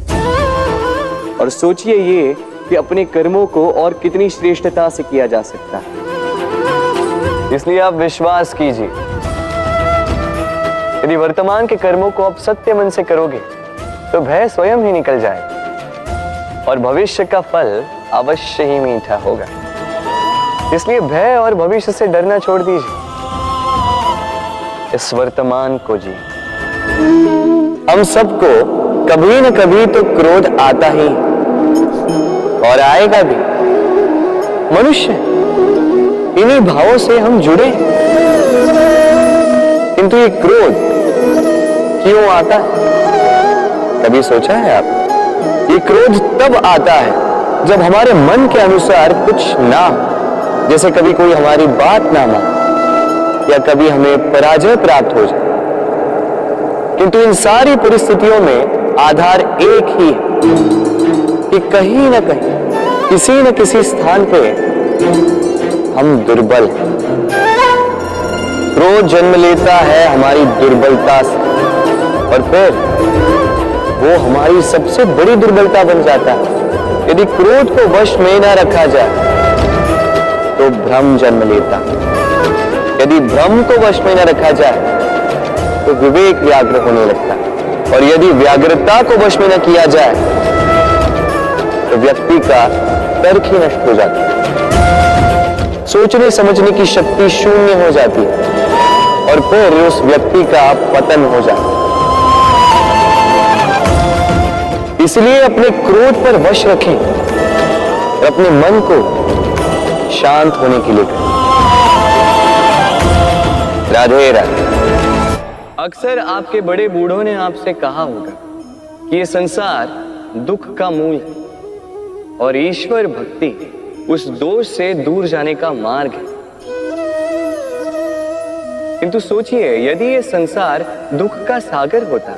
और सोचिए ये कि अपने कर्मों को और कितनी श्रेष्ठता से किया जा सकता है। इसलिए आप विश्वास कीजिए, यदि वर्तमान के कर्मों को आप सत्य मन से करोगे तो भय स्वयं ही निकल जाएगा और भविष्य का फल अवश्य ही मीठा होगा। इसलिए भय और भविष्य से डरना छोड़ दीजिए, इस वर्तमान को जी। हम सबको कभी न कभी तो क्रोध आता ही और आएगा भी। मनुष्य इन्हीं भावों से हम जुड़े, किंतु ये क्रोध क्यों आता है? कभी सोचा है आप? ये क्रोध तब आता है जब हमारे मन के अनुसार कुछ ना हो, जैसे कभी कोई हमारी बात ना माने या कभी हमें पराजय प्राप्त हो जाए। किंतु इन सारी परिस्थितियों में आधार एक ही है कि कहीं ना कहीं किसी न किसी स्थान पे हम दुर्बल हैं। क्रोध जन्म लेता है हमारी दुर्बलता से और फिर वो हमारी सबसे बड़ी दुर्बलता बन जाता है। यदि क्रोध को वश में ना रखा जाए तो भ्रम जन्म लेता है। यदि भ्रम को वश में न रखा जाए तो विवेक व्याग्र होने लगता है, और यदि व्याग्रता को वश में न किया जाए तो व्यक्ति का तर्क ही नष्ट हो जाता है, सोचने समझने की शक्ति शून्य हो जाती है और फिर उस व्यक्ति का पतन हो जाता है। इसलिए अपने क्रोध पर वश रखें और अपने मन को शांत होने के लिए करें। राधे राधे। अक्सर आपके बड़े बूढ़ों ने आपसे कहा होगा कि ये संसार दुख का मूल है और ईश्वर भक्ति उस दोष से दूर जाने का मार्ग है। किंतु सोचिए, यदि ये संसार दुख का सागर होता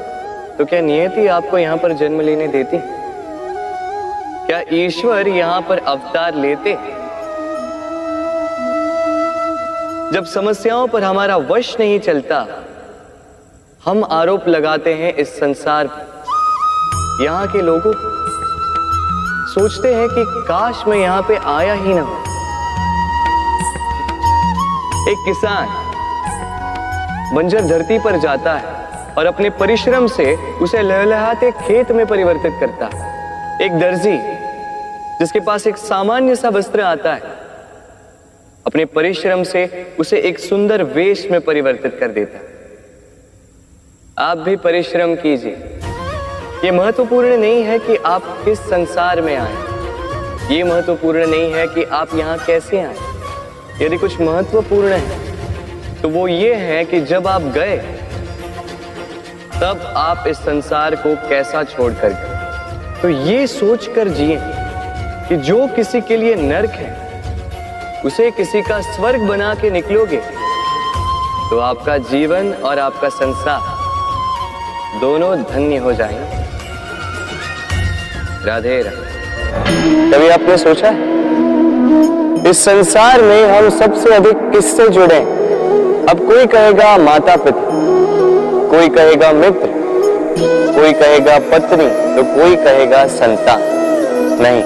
तो क्या नियति आपको यहां पर जन्म लेने देती? क्या ईश्वर यहां पर अवतार लेते? जब समस्याओं पर हमारा वश नहीं चलता, हम आरोप लगाते हैं इस संसार पर, यहाँ के लोगों पर। सोचते हैं कि काश मैं यहाँ पे आया ही ना हो। एक किसान बंजर धरती पर जाता है और अपने परिश्रम से उसे लहलहाते खेत में परिवर्तित करता है। एक दर्जी जिसके पास एक सामान्य सा वस्त्र आता है, अपने परिश्रम से उसे एक सुंदर वेश में परिवर्तित कर देता है। आप भी परिश्रम कीजिए। ये महत्वपूर्ण नहीं है कि आप किस संसार में आए, ये महत्वपूर्ण नहीं है कि आप यहाँ कैसे आए। यदि कुछ महत्वपूर्ण है तो वो ये है कि जब आप गए तब आप इस संसार को कैसा छोड़कर गए। तो ये सोचकर जिए कि जो किसी के लिए नरक है उसे किसी का स्वर्ग बना के निकलोगे तो आपका जीवन और आपका संसार दोनों धन्य हो जाएंगे। राधे राधे। कभी आपने सोचा इस संसार में हम सबसे अधिक किससे जुड़े? अब कोई कहेगा माता पिता, कोई कहेगा मित्र, कोई कहेगा पत्नी, तो कोई कहेगा संतान। नहीं,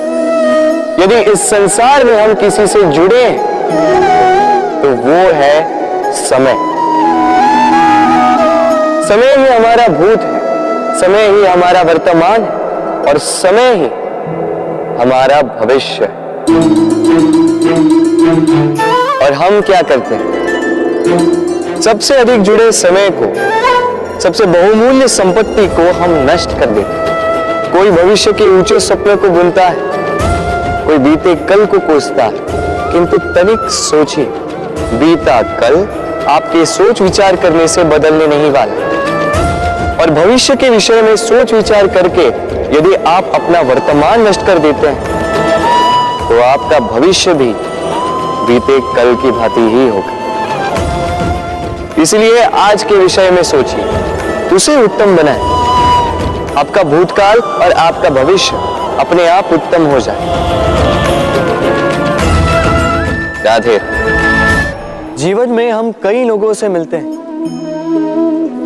यदि इस संसार में हम किसी से जुड़े हैं तो वो है समय। समय ही हमारा भूत है, समय ही हमारा वर्तमान है और समय ही हमारा भविष्य है। और हम क्या करते हैं? सबसे अधिक जुड़े समय को, सबसे बहुमूल्य संपत्ति को हम नष्ट कर देते हैं। कोई भविष्य के ऊंचे सपने को बुनता है, कोई बीते कल को कोसता है, किंतु तनिक सोचिए, बीता कल आपके सोच विचार करने से बदलने नहीं वाला। और भविष्य के विषय में सोच विचार करके यदि आप अपना वर्तमान नष्ट कर देते हैं तो आपका भविष्य भी बीते कल की भांति ही होगा। इसलिए आज के विषय में सोचिए, उसे उत्तम बनाएं। आपका भूतकाल और आपका भविष्य अपने आप उत्तम हो जाए। राधे। जीवन में हम कई लोगों से मिलते हैं।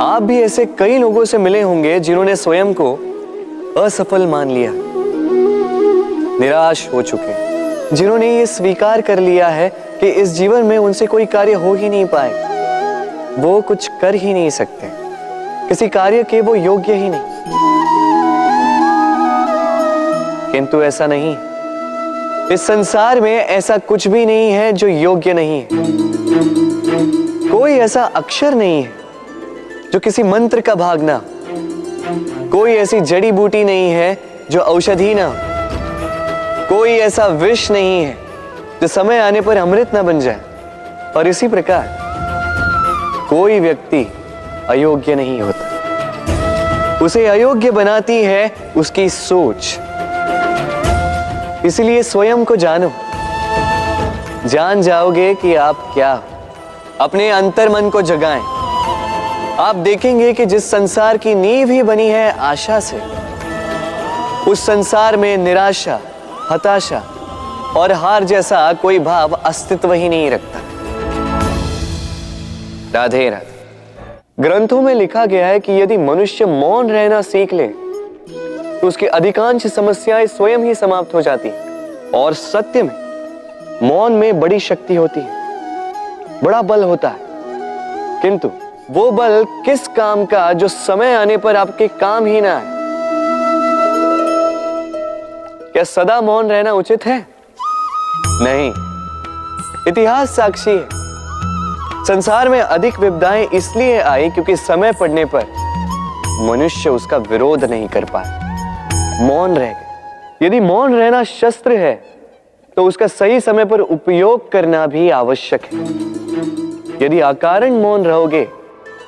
आप भी ऐसे कई लोगों से मिले होंगे जिन्होंने स्वयं को असफल मान लिया, निराश हो चुके, जिन्होंने ये स्वीकार कर लिया है कि इस जीवन में उनसे कोई कार्य हो ही नहीं पाए, वो कुछ कर ही नहीं सकते, किसी कार्य के वो योग्य ही नहीं। किंतु ऐसा नहीं, इस संसार में ऐसा कुछ भी नहीं है जो योग्य नहीं है। कोई ऐसा अक्षर नहीं है जो किसी मंत्र का भाग ना, कोई ऐसी जड़ी बूटी नहीं है जो औषधि ना, कोई ऐसा विष नहीं है जो समय आने पर अमृत ना बन जाए। और इसी प्रकार कोई व्यक्ति अयोग्य नहीं होता, उसे अयोग्य बनाती है उसकी सोच। इसलिए स्वयं को जानो, जान जाओगे कि आप क्या हो। अपने अंतर मन को जगाएं। आप देखेंगे कि जिस संसार की नींव ही बनी है आशा से, उस संसार में निराशा, हताशा और हार जैसा कोई भाव अस्तित्व ही नहीं रखता। राधे राधे। ग्रंथों में लिखा गया है कि यदि मनुष्य मौन रहना सीख ले तो उसकी अधिकांश समस्याएं स्वयं ही समाप्त हो जाती हैं। और सत्य में मौन में बड़ी शक्ति होती है, बड़ा बल होता है। किंतु वो बल किस काम का जो समय आने पर आपके काम ही ना आए? क्या सदा मौन रहना उचित है? नहीं। इतिहास साक्षी है, संसार में अधिक विपदाएं इसलिए आई क्योंकि समय पड़ने पर मनुष्य उसका विरोध नहीं कर पाया, मौन रह गए। यदि मौन रहना शस्त्र है तो उसका सही समय पर उपयोग करना भी आवश्यक है। यदि अकारण मौन रहोगे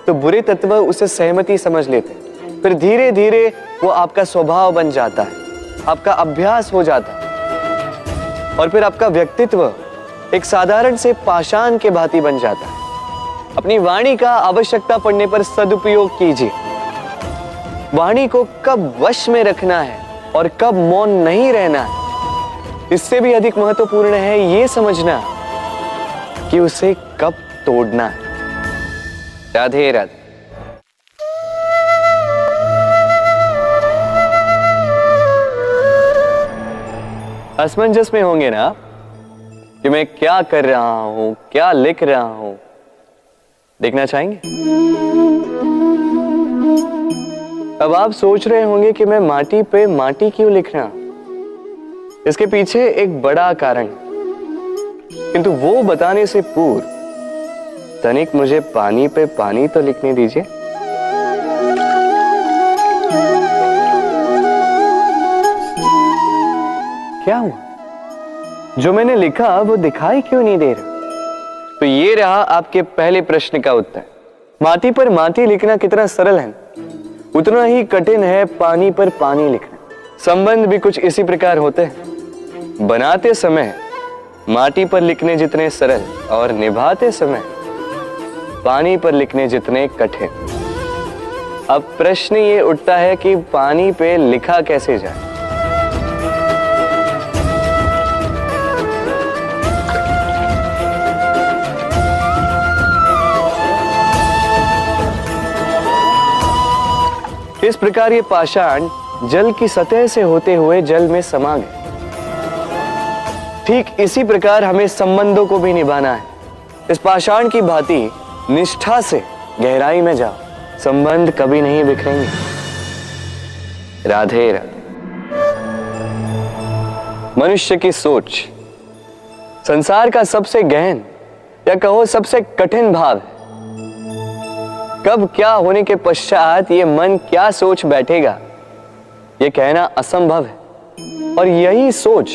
तो बुरे तत्व उसे सहमति समझ लेते, फिर धीरे धीरे वो आपका स्वभाव बन जाता है, आपका अभ्यास हो जाता है और फिर आपका व्यक्तित्व एक साधारण से पाषाण के भांति बन जाता है। अपनी वाणी का आवश्यकता पड़ने पर सदुपयोग कीजिए। वाणी को कब वश में रखना है और कब मौन नहीं रहना है, इससे भी अधिक महत्वपूर्ण है ये समझना कि उसे कब तोड़ना है। राधे राधे। असमंजस में होंगे ना कि मैं क्या कर रहा हूं, क्या लिख रहा हूं, देखना चाहेंगे? अब आप सोच रहे होंगे कि मैं माटी पे माटी क्यों लिख रहा हूं। इसके पीछे एक बड़ा कारण, किंतु वो बताने से पूर्व तनिक मुझे पानी पे पानी तो लिखने दीजिए। क्या हुआ? जो मैंने लिखा वो दिखाई क्यों नहीं दे रहा? तो ये रहा आपके पहले प्रश्न का उत्तर। माटी पर माटी लिखना कितना सरल है, उतना ही कठिन है पानी पर पानी लिखना। संबंध भी कुछ इसी प्रकार होते हैं। बनाते समय माटी पर लिखने जितने सरल और निभाते समय पानी पर लिखने जितने कठिन। अब प्रश्न ये उठता है कि पानी पे लिखा कैसे जाए। इस प्रकार ये पाषाण जल की सतह से होते हुए जल में समा गए। ठीक इसी प्रकार हमें संबंधों को भी निभाना है। इस पाषाण की भांति निष्ठा से गहराई में जाओ, संबंध कभी नहीं बिखरेंगे। राधे राधे। मनुष्य की सोच संसार का सबसे गहन या कहो सबसे कठिन भाव है। कब क्या होने के पश्चात ये मन क्या सोच बैठेगा, ये कहना असंभव है। और यही सोच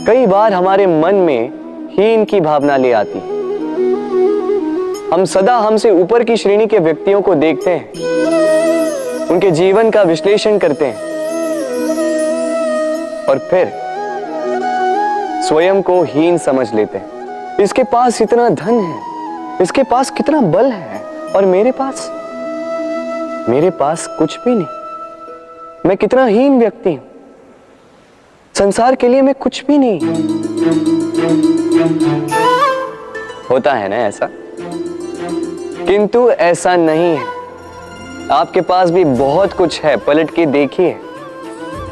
कई बार हमारे मन में हीन की भावना ले आती है। हम सदा हमसे ऊपर की श्रेणी के व्यक्तियों को देखते हैं, उनके जीवन का विश्लेषण करते हैं और फिर स्वयं को हीन समझ लेते हैं। इसके पास इतना धन है, इसके पास कितना बल है, और मेरे पास कुछ भी नहीं। मैं कितना हीन व्यक्ति हूं, संसार के लिए मैं कुछ भी नहीं। होता है ना ऐसा? किंतु ऐसा नहीं है। आपके पास भी बहुत कुछ है, पलट के देखिए।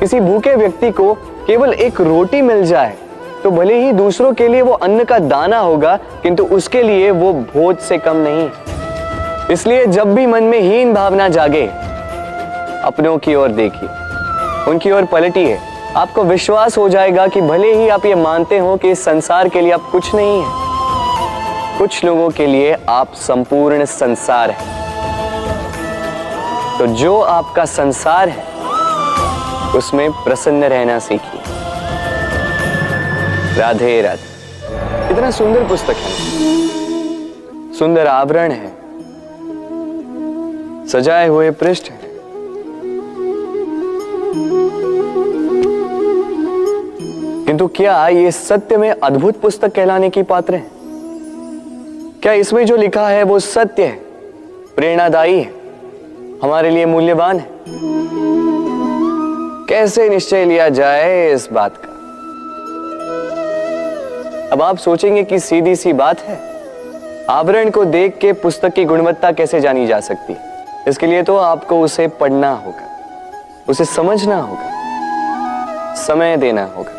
किसी भूखे व्यक्ति को केवल एक रोटी मिल जाए तो भले ही दूसरों के लिए वो अन्न का दाना होगा, किंतु उसके लिए वो भोज से कम नहीं। इसलिए जब भी मन में हीन भावना जागे, अपनों की ओर देखिए, उनकी ओर पलटिए। आपको विश्वास हो जाएगा कि भले ही आप ये मानते हो कि इस संसार के लिए आप कुछ नहीं है, कुछ लोगों के लिए आप संपूर्ण संसार है। तो जो आपका संसार है उसमें प्रसन्न रहना सीखिए। राधे राधे। इतना सुंदर पुस्तक है, सुंदर आवरण है, सजाए हुए पृष्ठ हैं। किंतु क्या ये सत्य में अद्भुत पुस्तक कहलाने की पात्र है? क्या इसमें जो लिखा है वो सत्य है, प्रेरणादायी है, हमारे लिए मूल्यवान है? कैसे निश्चय लिया जाए इस बात का? अब आप सोचेंगे कि सीधी सी बात है, आवरण को देख के पुस्तक की गुणवत्ता कैसे जानी जा सकती है? इसके लिए तो आपको उसे पढ़ना होगा, उसे समझना होगा, समय देना होगा,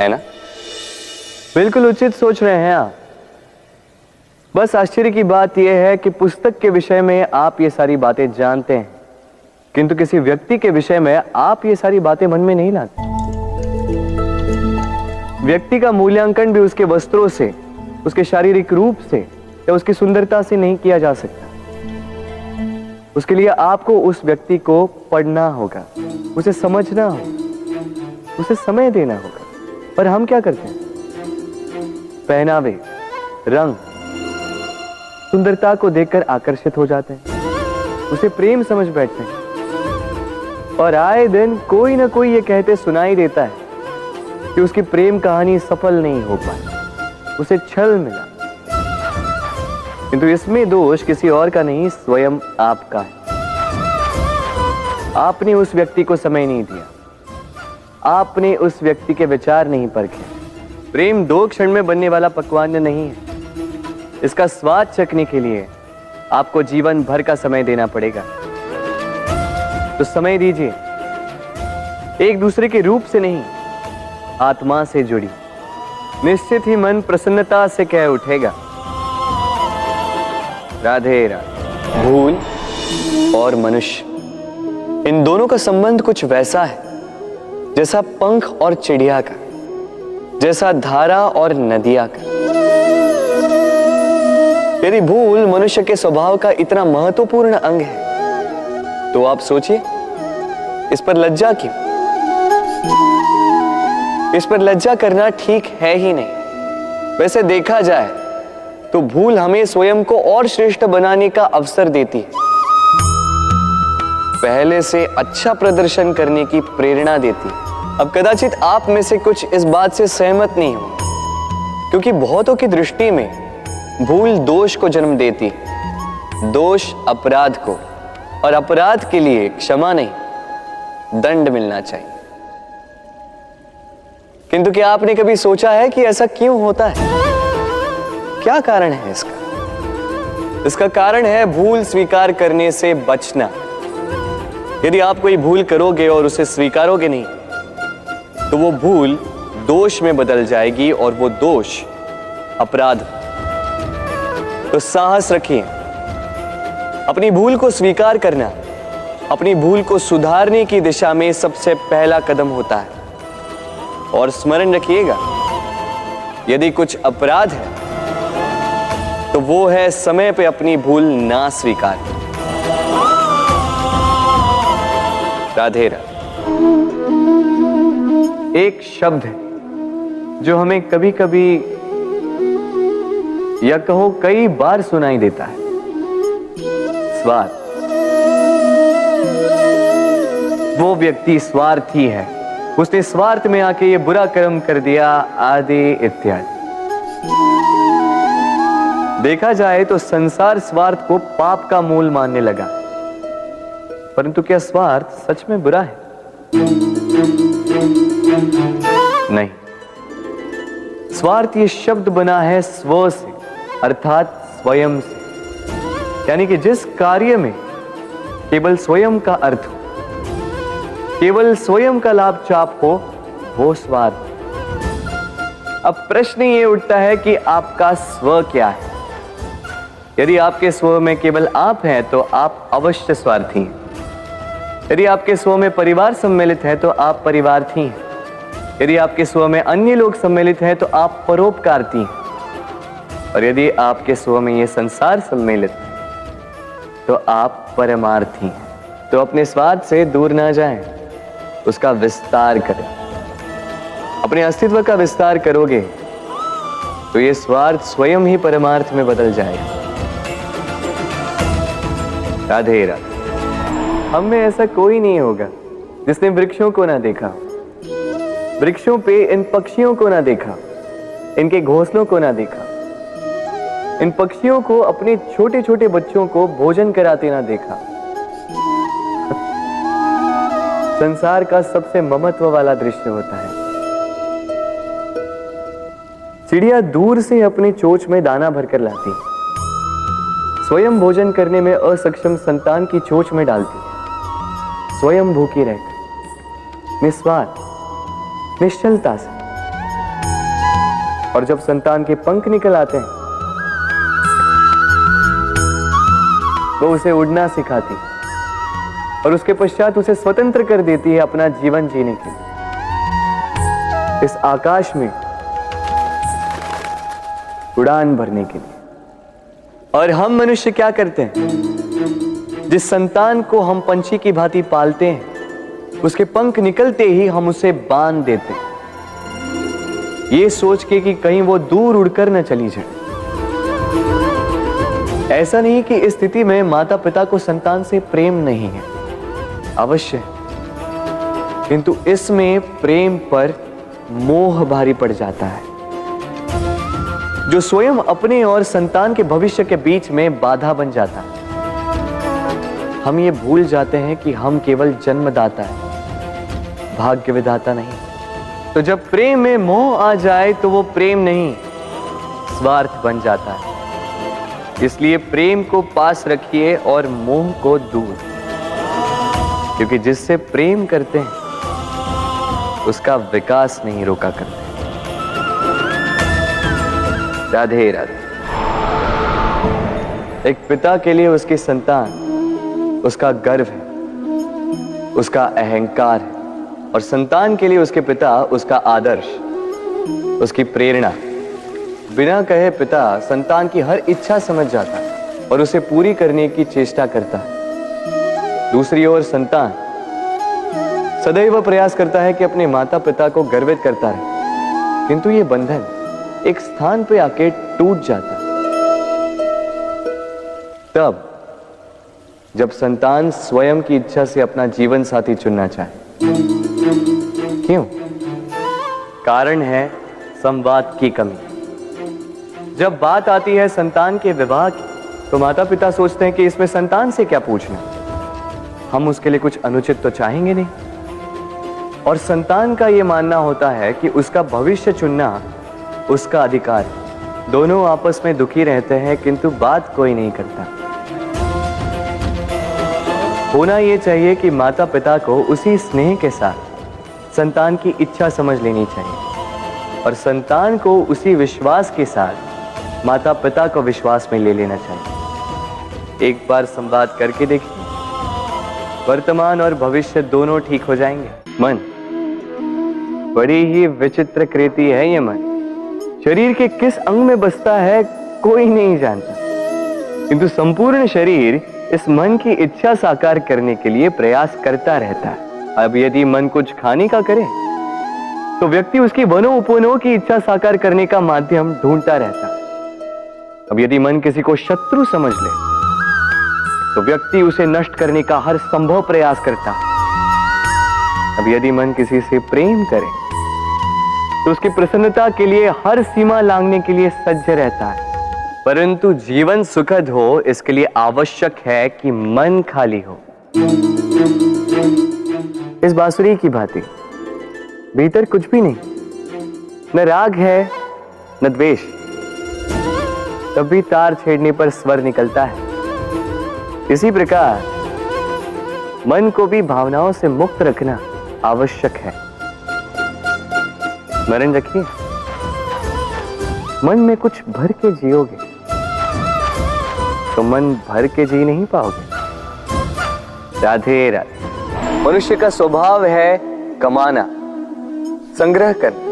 है ना? बिल्कुल उचित सोच रहे हैं आप। बस आश्चर्य की बात यह है कि पुस्तक के विषय में आप ये सारी बातें जानते हैं, किंतु किसी व्यक्ति के विषय में आप ये सारी बातें मन में नहीं लाते। व्यक्ति का मूल्यांकन भी उसके वस्त्रों से, उसके शारीरिक रूप से या उसकी सुंदरता से नहीं किया जा सकता। उसके लिए आपको उस व्यक्ति को पढ़ना होगा, उसे समझना होगा, उसे समय देना होगा। पर हम क्या करते हैं? पहनावे, रंग, सुंदरता को देखकर आकर्षित हो जाते हैं, उसे प्रेम समझ बैठते हैं और आए दिन कोई ना कोई ये कहते सुनाई देता है कि उसकी प्रेम कहानी सफल नहीं हो पाई, उसे छल मिला। किंतु इसमें दोष किसी और का नहीं, स्वयं आपका है। आपने उस व्यक्ति को समय नहीं दिया, आपने उस व्यक्ति के विचार नहीं परखे, प्रेम 2 क्षण में बनने वाला पकवान नहीं है। इसका स्वाद चखने के लिए आपको जीवन भर का समय देना पड़ेगा। तो समय दीजिए, एक दूसरे के रूप से नहीं, आत्मा से जुड़ी। निश्चित ही मन प्रसन्नता से कह उठेगा, राधे राधे। भूल और मनुष्य, इन दोनों का संबंध कुछ वैसा है जैसा पंख और चिड़िया का, जैसा धारा और नदिया का। यदि भूल मनुष्य के स्वभाव का इतना महत्वपूर्ण अंग है तो आप सोचिए, इस पर लज्जा क्यों? इस पर लज्जा करना ठीक है ही नहीं। वैसे देखा जाए तो भूल हमें स्वयं को और श्रेष्ठ बनाने का अवसर देती है, पहले से अच्छा प्रदर्शन करने की प्रेरणा देती है। अब कदाचित आप में से कुछ इस बात से सहमत नहीं हो, क्योंकि बहुतों की दृष्टि में भूल दोष को जन्म देती है, दोष अपराध को, और अपराध के लिए क्षमा नहीं, दंड मिलना चाहिए। किंतु क्या आपने कभी सोचा है कि ऐसा क्यों होता है? क्या कारण है इसका? इसका कारण है भूल स्वीकार करने से बचना। यदि आप कोई भूल करोगे और उसे स्वीकारोगे नहीं तो वो भूल दोष में बदल जाएगी और वो दोष अपराध। तो साहस रखिए, अपनी भूल को स्वीकार करना अपनी भूल को सुधारने की दिशा में सबसे पहला कदम होता है। और स्मरण रखिएगा, यदि कुछ अपराध है तो वो है समय पे अपनी भूल ना स्वीकार। राधे राधे। एक शब्द है जो हमें कभी कभी या कहो कई बार सुनाई देता है, स्वार्थ। वो व्यक्ति स्वार्थी है, उसने स्वार्थ में आके ये बुरा कर्म कर दिया, आदि इत्यादि। देखा जाए तो संसार स्वार्थ को पाप का मूल मानने लगा, परंतु क्या स्वार्थ सच में बुरा है? नहीं। स्वार्थ ये शब्द बना है स्व से, अर्थात स्वयं से। यानी कि जिस कार्य में केवल स्वयं का अर्थ हो, केवल स्वयं का लाभ चाप हो, वो स्वार्थ। अब प्रश्न ये उठता है कि आपका स्व क्या है? यदि आपके स्व में केवल आप हैं तो आप अवश्य स्वार्थी हैं। यदि आपके स्व में परिवार सम्मिलित है तो आप परिवार्थी हैं। यदि आपके स्व में अन्य लोग सम्मिलित हैं तो आप परोपकारती हैं। और यदि आपके स्व में ये संसार सम्मिलित है तो आप परमार्थी हैं। तो अपने स्वार्थ से दूर ना जाएं, उसका विस्तार करें। अपने अस्तित्व का विस्तार करोगे तो ये स्वार्थ स्वयं ही परमार्थ में बदल जाएगा। राधे राधे। हम में ऐसा कोई नहीं होगा जिसने वृक्षों को ना देखा, वृक्षों पे इन पक्षियों को ना देखा, इनके घोंसलों को ना देखा, इन पक्षियों को अपने छोटे छोटे बच्चों को भोजन कराते ना देखा। संसार का सबसे ममत्व वाला दृश्य होता है। चिड़िया दूर से अपने चोंच में दाना भरकर लाती, स्वयं भोजन करने में असक्षम संतान की चोंच में डालती, स्वयं भूखी रहकर निस्वार्थ निश्चलता से। और जब संतान के पंख निकल आते हैं वो उसे उड़ना सिखाती और उसके पश्चात उसे स्वतंत्र कर देती है अपना जीवन जीने के लिए, इस आकाश में उड़ान भरने के लिए। और हम मनुष्य क्या करते हैं? जिस संतान को हम पंछी की भांति पालते हैं, उसके पंख निकलते ही हम उसे बांध देते हैं, ये सोच के कि कहीं वो दूर उड़कर न चली जाए। ऐसा नहीं कि इस स्थिति में माता पिता को संतान से प्रेम नहीं है, अवश्य, किंतु इसमें प्रेम पर मोह भारी पड़ जाता है, जो स्वयं अपने और संतान के भविष्य के बीच में बाधा बन जाता है। हम ये भूल जाते हैं कि हम केवल जन्मदाता हैं, भाग्य विधाता नहीं। तो जब प्रेम में मोह आ जाए तो वो प्रेम नहीं, स्वार्थ बन जाता है। इसलिए प्रेम को पास रखिए और मोह को दूर, क्योंकि जिससे प्रेम करते हैं उसका विकास नहीं रोका करते। राधे राधे। एक पिता के लिए उसकी संतान उसका गर्व है, उसका अहंकार है, और संतान के लिए उसके पिता उसका आदर्श, उसकी प्रेरणा। बिना कहे पिता संतान की हर इच्छा समझ जाता है और उसे पूरी करने की चेष्टा करता है। दूसरी ओर संतान सदैव प्रयास करता है कि अपने माता पिता को गर्वित करता रहे, किंतु ये बंधन एक स्थान पे आके टूट जाता है। तब जब संतान स्वयं की इच्छा से अपना जीवन साथी चुनना चाहे। क्यों? कारण है संवाद की कमी। जब बात आती है संतान के विवाह की, तो माता पिता सोचते हैं कि इसमें संतान से क्या पूछना, हम उसके लिए कुछ अनुचित तो चाहेंगे नहीं। और संतान का यह मानना होता है कि उसका भविष्य चुनना उसका अधिकार है। दोनों आपस में दुखी रहते हैं, किंतु बात कोई नहीं करता। होना यह चाहिए कि माता पिता को उसी स्नेह के साथ संतान की इच्छा समझ लेनी चाहिए, और संतान को उसी विश्वास के साथ माता पिता को विश्वास में ले लेना चाहिए। एक बार संवाद करके देखिए, वर्तमान और भविष्य दोनों ठीक हो जाएंगे। मन बड़ी ही विचित्र कृति है। ये मन शरीर के किस अंग में बसता है कोई नहीं जानता, किंतु संपूर्ण शरीर इस मन की इच्छा साकार करने के लिए प्रयास करता रहता है। अब यदि मन कुछ खाने का करे तो व्यक्ति उसकी वनोपवनों की इच्छा साकार करने का माध्यम ढूंढता रहता है। अब यदि मन किसी को शत्रु समझ ले तो व्यक्ति उसे नष्ट करने का हर संभव प्रयास करता है। अब यदि मन किसी से प्रेम करे तो उसकी प्रसन्नता के लिए हर सीमा लांघने के लिए सज्ज रहता है। परंतु जीवन सुखद हो, इसके लिए आवश्यक है कि मन खाली हो। इस बांसुरी की भांति भीतर कुछ भी नहीं, न राग है न द्वेष, तब भी तार छेड़ने पर स्वर निकलता है। इसी प्रकार मन को भी भावनाओं से मुक्त रखना आवश्यक है। स्मरण रखिए, मन में कुछ भर के जियोगे तो मन भर के जी नहीं पाओगे। राधे राधे। मनुष्य का स्वभाव है कमाना, संग्रह करना,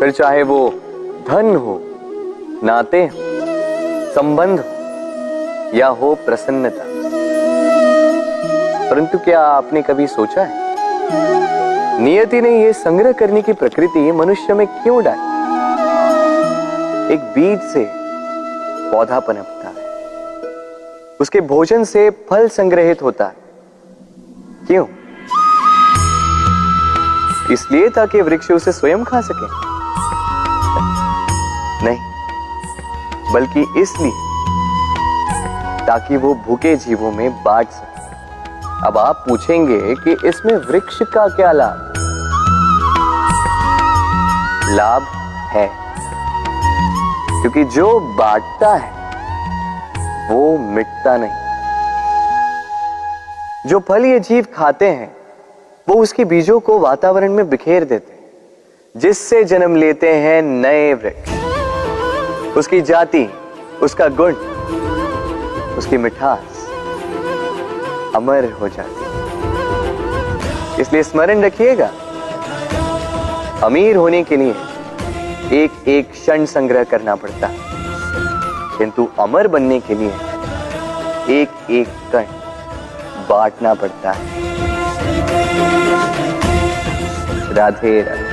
फिर चाहे वो धन हो, नाते हो, संबंध हो या हो प्रसन्नता। परंतु क्या आपने कभी सोचा है नियति ने यह संग्रह करने की प्रकृति मनुष्य में क्यों डाली? एक बीज से पौधा पनपता है, उसके भोजन से फल संग्रहित होता है। क्यों? इसलिए ताकि वृक्ष उसे स्वयं खा सके? नहीं, बल्कि इसलिए ताकि वो भूखे जीवों में बांट सके। अब आप पूछेंगे कि इसमें वृक्ष का क्या लाभ? लाभ है, क्योंकि जो बांटता है वो मिटता नहीं। जो फल ये जीव खाते हैं वो उसके बीजों को वातावरण में बिखेर देते हैं, जिससे जन्म लेते हैं नए वृक्ष। उसकी जाति, उसका गुण, उसकी मिठास अमर हो जाती है। इसलिए स्मरण रखिएगा, अमीर होने के लिए एक एक क्षण संग्रह करना पड़ता है, किंतु अमर बनने के लिए एक एक कण बांटना पड़ता है। राधे राधे।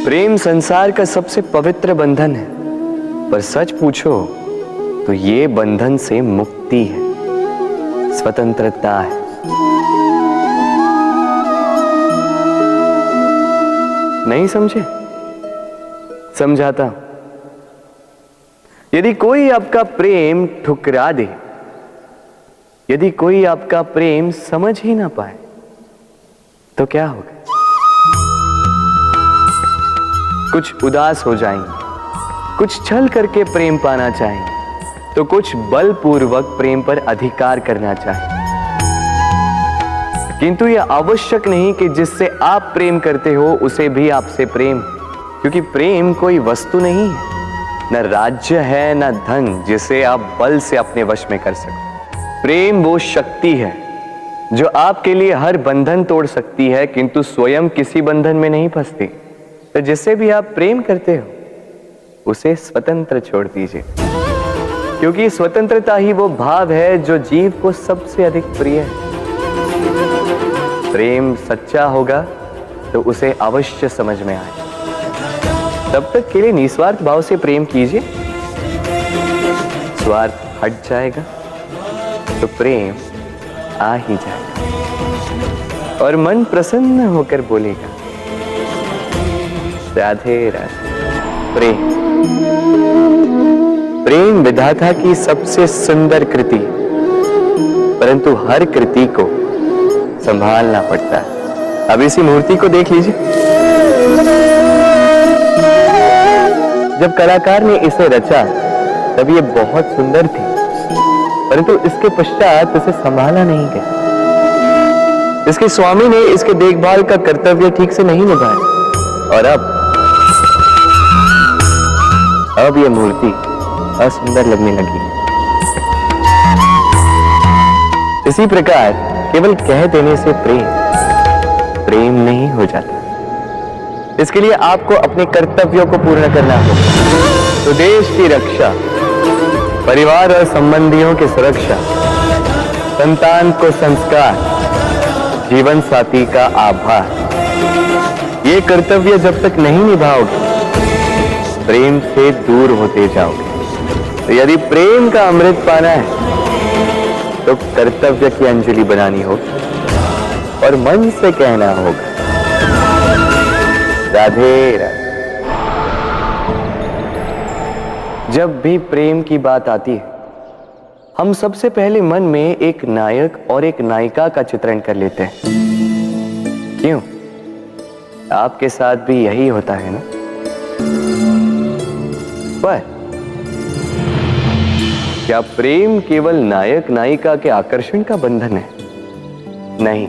प्रेम संसार का सबसे पवित्र बंधन है, पर सच पूछो तो ये बंधन से मुक्ति है, स्वतंत्रता है। नहीं समझे? समझाता हूं। यदि कोई आपका प्रेम ठुकरा दे, यदि कोई आपका प्रेम समझ ही ना पाए, तो क्या होगा? कुछ उदास हो जाएंगे, कुछ छल करके प्रेम पाना चाहेंगे, तो कुछ बलपूर्वक प्रेम पर अधिकार करना चाहेंगे। किंतु यह आवश्यक नहीं कि जिससे आप प्रेम करते हो उसे भी आपसे प्रेम, क्योंकि प्रेम कोई वस्तु नहीं है, न राज्य है न धन जिसे आप बल से अपने वश में कर सको। प्रेम वो शक्ति है जो आपके लिए हर बंधन तोड़ सकती है, किंतु स्वयं किसी बंधन में नहीं फंसती। तो जिससे भी आप प्रेम करते हो उसे स्वतंत्र छोड़ दीजिए, क्योंकि स्वतंत्रता ही वो भाव है जो जीव को सबसे अधिक प्रिय है। प्रेम सच्चा होगा तो उसे अवश्य समझ में आए। तब तक के लिए निस्वार्थ भाव से प्रेम कीजिए, स्वार्थ हट जाएगा तो प्रेम आ ही जाएगा और मन प्रसन्न होकर बोलेगा राधे राधे। प्रेम प्रेम विधाता की सबसे सुंदर कृति, परंतु हर कृति को संभालना पड़ता है। अब इसी मूर्ति को देख लीजिए। जब कलाकार ने इसे रचा तब ये बहुत सुंदर थी, परंतु इसके पश्चात इसे संभाला नहीं गया। इसके स्वामी ने इसके देखभाल का कर्तव्य ठीक से नहीं निभाया और अब यह मूर्ति असुंदर लगने लगी। इसी प्रकार केवल कह देने से प्रेम नहीं हो जाता। इसके लिए आपको अपने कर्तव्यों को पूर्ण करना होगा। तो देश की रक्षा, परिवार और संबंधियों की सुरक्षा, संतान को संस्कार, जीवन साथी का आभार, ये कर्तव्य जब तक नहीं निभाओगे प्रेम से दूर होते जाओगे। तो यदि प्रेम का अमृत पाना है तो कर्तव्य की अंजलि बनानी होगी और मन से कहना होगा राधे राधे। जब भी प्रेम की बात आती है हम सबसे पहले मन में एक नायक और एक नायिका का चित्रण कर लेते हैं। क्यों? आपके साथ भी यही होता है ना? पर क्या प्रेम केवल नायक नायिका के आकर्षण का बंधन है? नहीं,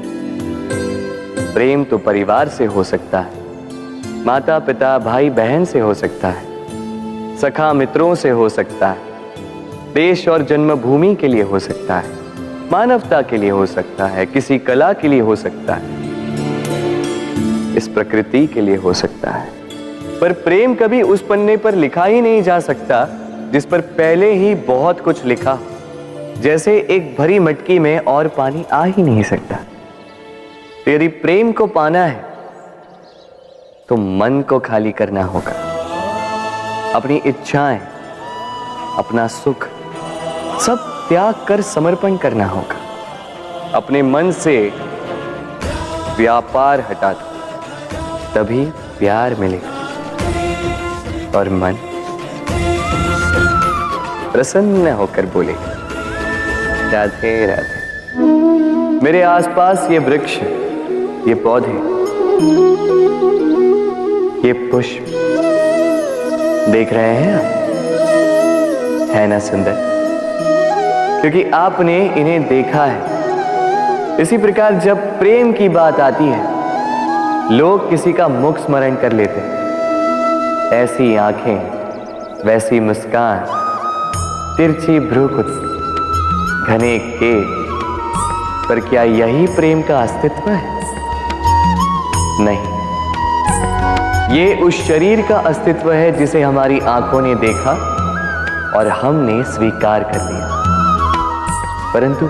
प्रेम तो परिवार से हो सकता है, माता पिता भाई बहन से हो सकता है, सखा मित्रों से हो सकता है, देश और जन्मभूमि के लिए हो सकता है, मानवता के लिए हो सकता है, किसी कला के लिए हो सकता है, इस प्रकृति के लिए हो सकता है। पर प्रेम कभी उस पन्ने पर लिखा ही नहीं जा सकता जिस पर पहले ही बहुत कुछ लिखा, जैसे एक भरी मटकी में और पानी आ ही नहीं सकता। तो यदि प्रेम को पाना है तो मन को खाली करना होगा, अपनी इच्छाएं, अपना सुख सब त्याग कर समर्पण करना होगा। अपने मन से व्यापार हटा दो, तभी प्यार मिलेगा और मन प्रसन्न होकर बोलेगा राधे राधे। मेरे आसपास ये वृक्ष, ये पौधे, ये पुष्प देख रहे हैं आप? है ना सुंदर? क्योंकि आपने इन्हें देखा है। इसी प्रकार जब प्रेम की बात आती है लोग किसी का मुख स्मरण कर लेते हैं। ऐसी आंखें, वैसी मुस्कान, तिरछी भ्रूकुटी, घने केश, पर क्या यही प्रेम का अस्तित्व है? नहीं, ये उस शरीर का अस्तित्व है जिसे हमारी आंखों ने देखा और हमने स्वीकार कर लिया। परंतु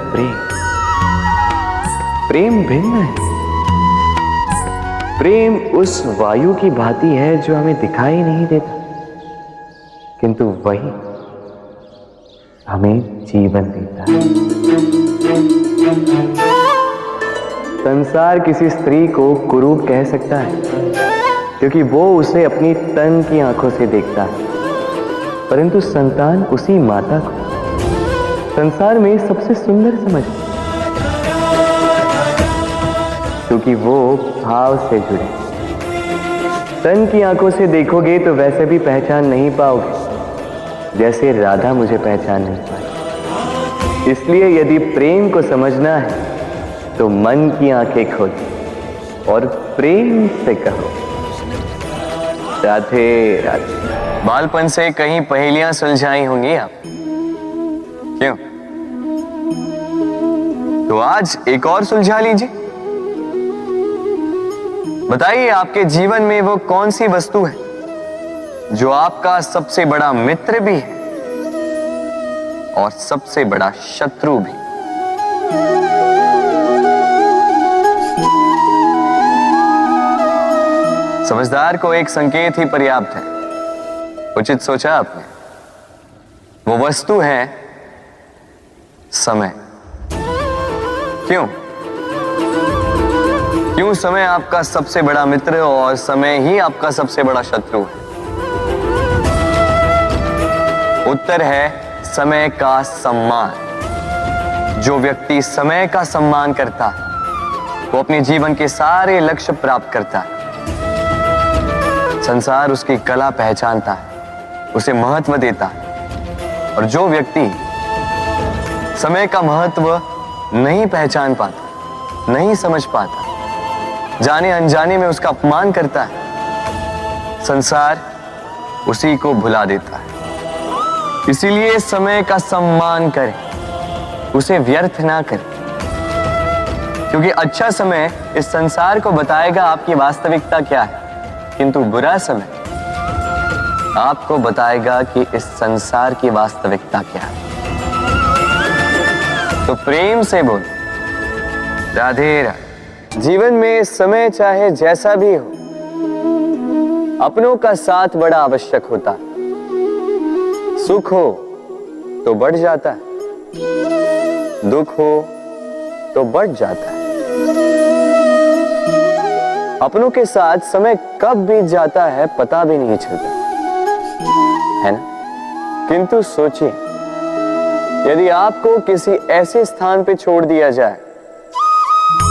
प्रेम भिन्न है। प्रेम उस वायु की भांति है जो हमें दिखाई नहीं देता, किंतु वही हमें जीवन देता है। संसार किसी स्त्री को कुरूप कह सकता है क्योंकि वो उसे अपनी तन की आंखों से देखता है, परंतु संतान उसी माता को संसार में सबसे सुंदर समझती है, क्योंकि वो भाव से जुड़े, सन की आंखों से देखोगे तो वैसे भी पहचान नहीं पाओगे जैसे राधा मुझे पहचान नहीं पाई। इसलिए यदि प्रेम को समझना है तो मन की आंखें खोलो और प्रेम से कहो राधे राधे। बालपन से कहीं पहेलियां सुलझाई होंगी आप, क्यों? तो आज एक और सुलझा लीजिए। बताइए आपके जीवन में वो कौन सी वस्तु है जो आपका सबसे बड़ा मित्र भी है और सबसे बड़ा शत्रु भी। समझदार को एक संकेत ही पर्याप्त है। उचित सोचा आपने। वो वस्तु है समय। क्यों? क्यों समय आपका सबसे बड़ा मित्र और समय ही आपका सबसे बड़ा शत्रु है? उत्तर है समय का सम्मान। जो व्यक्ति समय का सम्मान करता है वो अपने जीवन के सारे लक्ष्य प्राप्त करता है। संसार उसकी कला पहचानता है, उसे महत्व देता है। और जो व्यक्ति समय का महत्व नहीं पहचान पाता, नहीं समझ पाता, जाने अनजाने में उसका अपमान करता है, संसार उसी को भुला देता है। इसीलिए समय का सम्मान करें, उसे व्यर्थ ना करें, क्योंकि अच्छा समय इस संसार को बताएगा आपकी वास्तविकता क्या है, किंतु बुरा समय आपको बताएगा कि इस संसार की वास्तविकता क्या है। तो प्रेम से बोल राधे राधे। जीवन में समय चाहे जैसा भी हो, अपनों का साथ बड़ा आवश्यक होता है। सुख हो तो बढ़ जाता है, दुख हो तो बढ़ जाता है। अपनों के साथ समय कब बीत जाता है पता भी नहीं चलता, है ना? किंतु सोचिए, यदि आपको किसी ऐसे स्थान पे छोड़ दिया जाए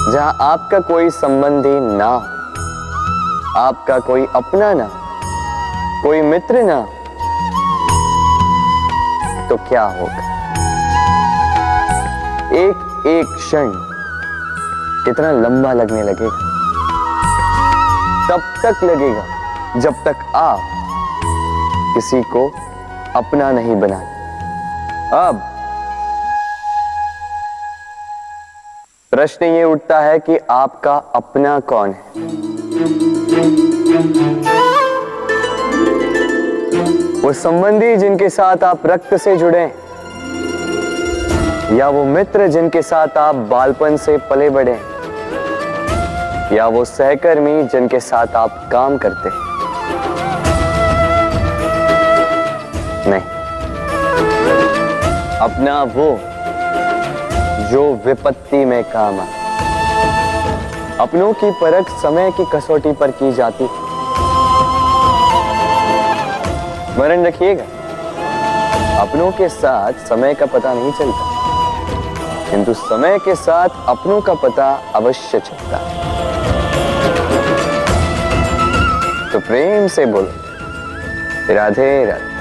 जहां आपका कोई संबंधी ना हो, आपका कोई अपना ना, कोई मित्र ना, तो क्या होगा? एक एक क्षण कितना लंबा लगने लगेगा। तब तक लगेगा जब तक आप किसी को अपना नहीं बनाते। अब प्रश्न ये उठता है कि आपका अपना कौन है? वो संबंधी जिनके साथ आप रक्त से जुड़े हैं, या वो मित्र जिनके साथ आप बालपन से पले बढ़े हैं, या वो सहकर्मी जिनके साथ आप काम करते हैं? नहीं, अपना वो जो विपत्ति में काम आए। अपनों की परख समय की कसौटी पर की जाती है। स्मरण रखिएगा, अपनों के साथ समय का पता नहीं चलता, किंतु समय के साथ अपनों का पता अवश्य चलता है। तो प्रेम से बोलो राधे राधे।